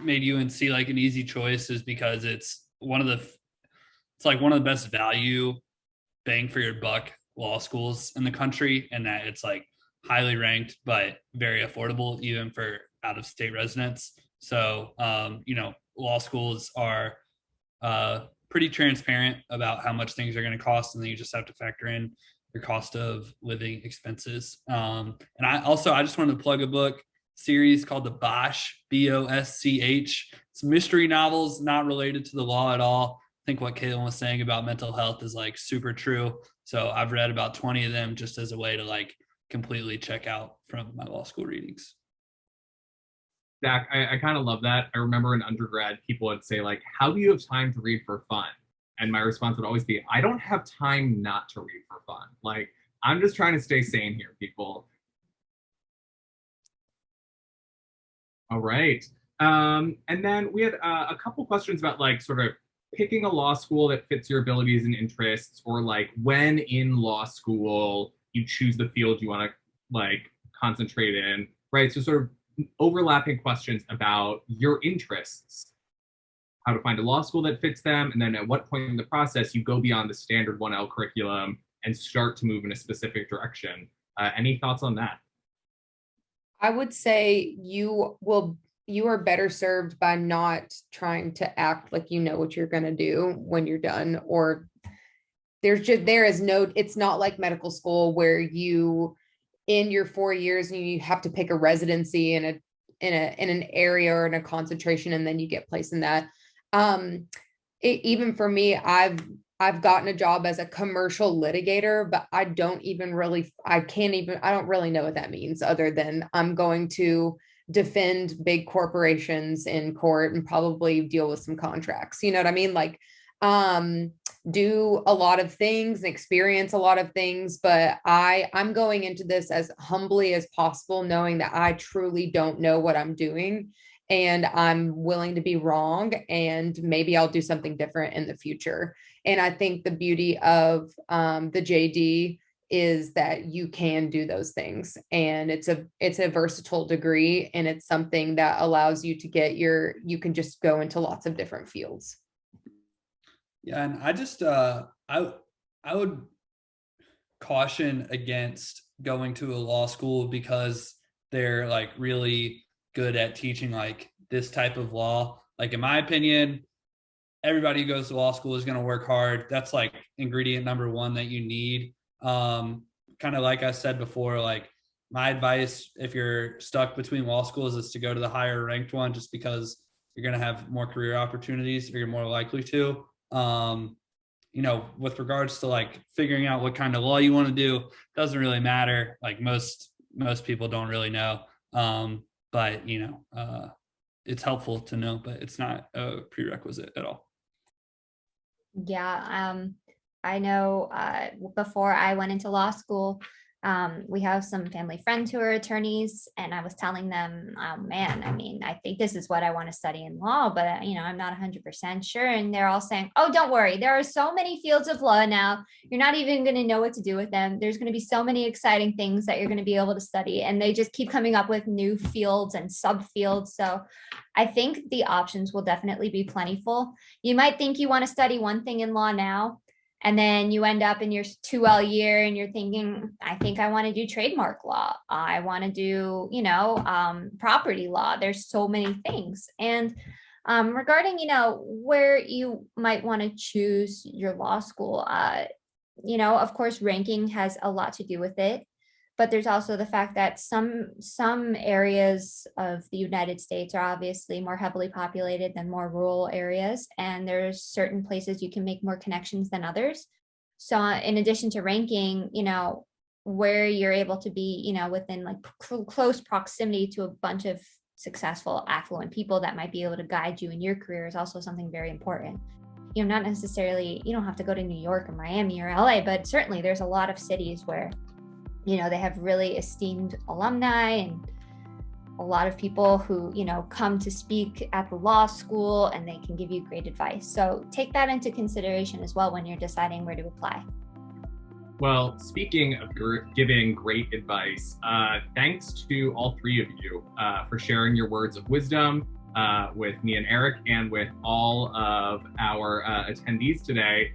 made UNC like an easy choice is because it's like one of the best value bang for your buck law schools in the country, and that it's like highly ranked but very affordable even for out of state residents. So law schools are pretty transparent about how much things are going to cost, and then you just have to factor in your cost of living expenses. And I just wanted to plug a book series called the Bosch, Bosch. It's mystery novels, not related to the law at all. I think what Caitlin was saying about mental health is like super true. So I've read about 20 of them just as a way to like completely check out from my law school readings. Zach, I kind of love that. I remember in undergrad, people would say, like, how do you have time to read for fun? And my response would always be, I don't have time not to read for fun. Like, I'm just trying to stay sane here, people. All right. And then we had a couple questions about like sort of picking a law school that fits your abilities and interests, or like when in law school you choose the field you want to like concentrate in, right? So sort of overlapping questions about your interests, how to find a law school that fits them, and then at what point in the process you go beyond the standard 1L curriculum and start to move in a specific direction. Any thoughts on that? I would say you are better served by not trying to act like you know what you're going to do when you're done, or it's not like medical school where you in your 4 years and you have to pick a residency in an area or in a concentration, and then you get placed in that. Even for me, I've gotten a job as a commercial litigator, but I don't really know what that means, other than I'm going to defend big corporations in court and probably deal with some contracts. You know what I mean? Like, do a lot of things and experience a lot of things, but I'm going into this as humbly as possible, knowing that I truly don't know what I'm doing, and I'm willing to be wrong, and maybe I'll do something different in the future. And I think the beauty of the JD is that you can do those things, and it's a versatile degree, and it's something that allows you to you can just go into lots of different fields. Yeah, and I just I would caution against going to a law school because they're like really good at teaching like this type of law. Like, in my opinion, everybody who goes to law school is going to work hard. That's like ingredient number one that you need. Kind of like I said before, like my advice, if you're stuck between law schools, is to go to the higher ranked one, just because you're going to have more career opportunities, or you're more likely to. With regards to like figuring out what kind of law you want to do, doesn't really matter. Like most people don't really know. But it's helpful to know, but it's not a prerequisite at all. Yeah, I know before I went into law school, we have some family friends who are attorneys, and I was telling them, oh man, I mean, I think this is what I want to study in law, but I'm not 100% sure. And they're all saying, oh, don't worry. There are so many fields of law now. You're not even going to know what to do with them. There's going to be so many exciting things that you're going to be able to study. And they just keep coming up with new fields and subfields. So I think the options will definitely be plentiful. You might think you want to study one thing in law now, and then you end up in your 2L year and you're thinking, I think I want to do trademark law. I want to do, property law. There's so many things. And regarding, where you might want to choose your law school, of course, ranking has a lot to do with it. But there's also the fact that some areas of the United States are obviously more heavily populated than more rural areas. And there's certain places you can make more connections than others. So in addition to ranking, where you're able to be, you know, within like close proximity to a bunch of successful, affluent people that might be able to guide you in your career is also something very important. You know, not necessarily, you don't have to go to New York or Miami or LA, but certainly there's a lot of cities where, you know, they have really esteemed alumni and a lot of people who, you know, come to speak at the law school, and they can give you great advice. So take that into consideration as well when you're deciding where to apply. Well, speaking of giving great advice, thanks to all three of you for sharing your words of wisdom with me and Eric, and with all of our attendees today.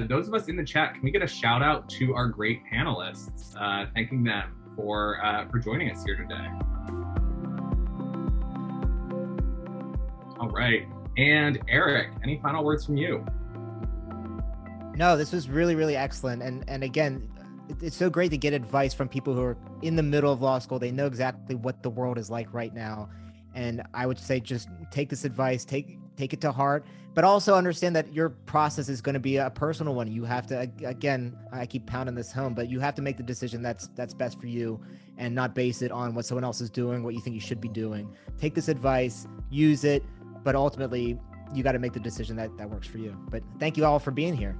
Those of us in the chat, can we get a shout out to our great panelists, thanking them for joining us here today? All right. And Eric, any final words from you? No, this was really, really excellent. And again, it's so great to get advice from people who are in the middle of law school. They know exactly what the world is like right now. And I would say just take this advice, take it to heart, but also understand that your process is going to be a personal one. You have to, again, I keep pounding this home, but you have to make the decision that's best for you and not base it on what someone else is doing, what you think you should be doing. Take this advice, use it, but ultimately you got to make the decision that works for you. But thank you all for being here.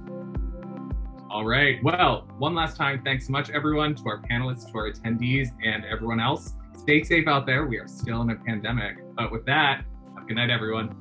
All right. Well, one last time, thanks so much, everyone, to our panelists, to our attendees, and everyone else. Stay safe out there. We are still in a pandemic. But with that, have a good night, everyone.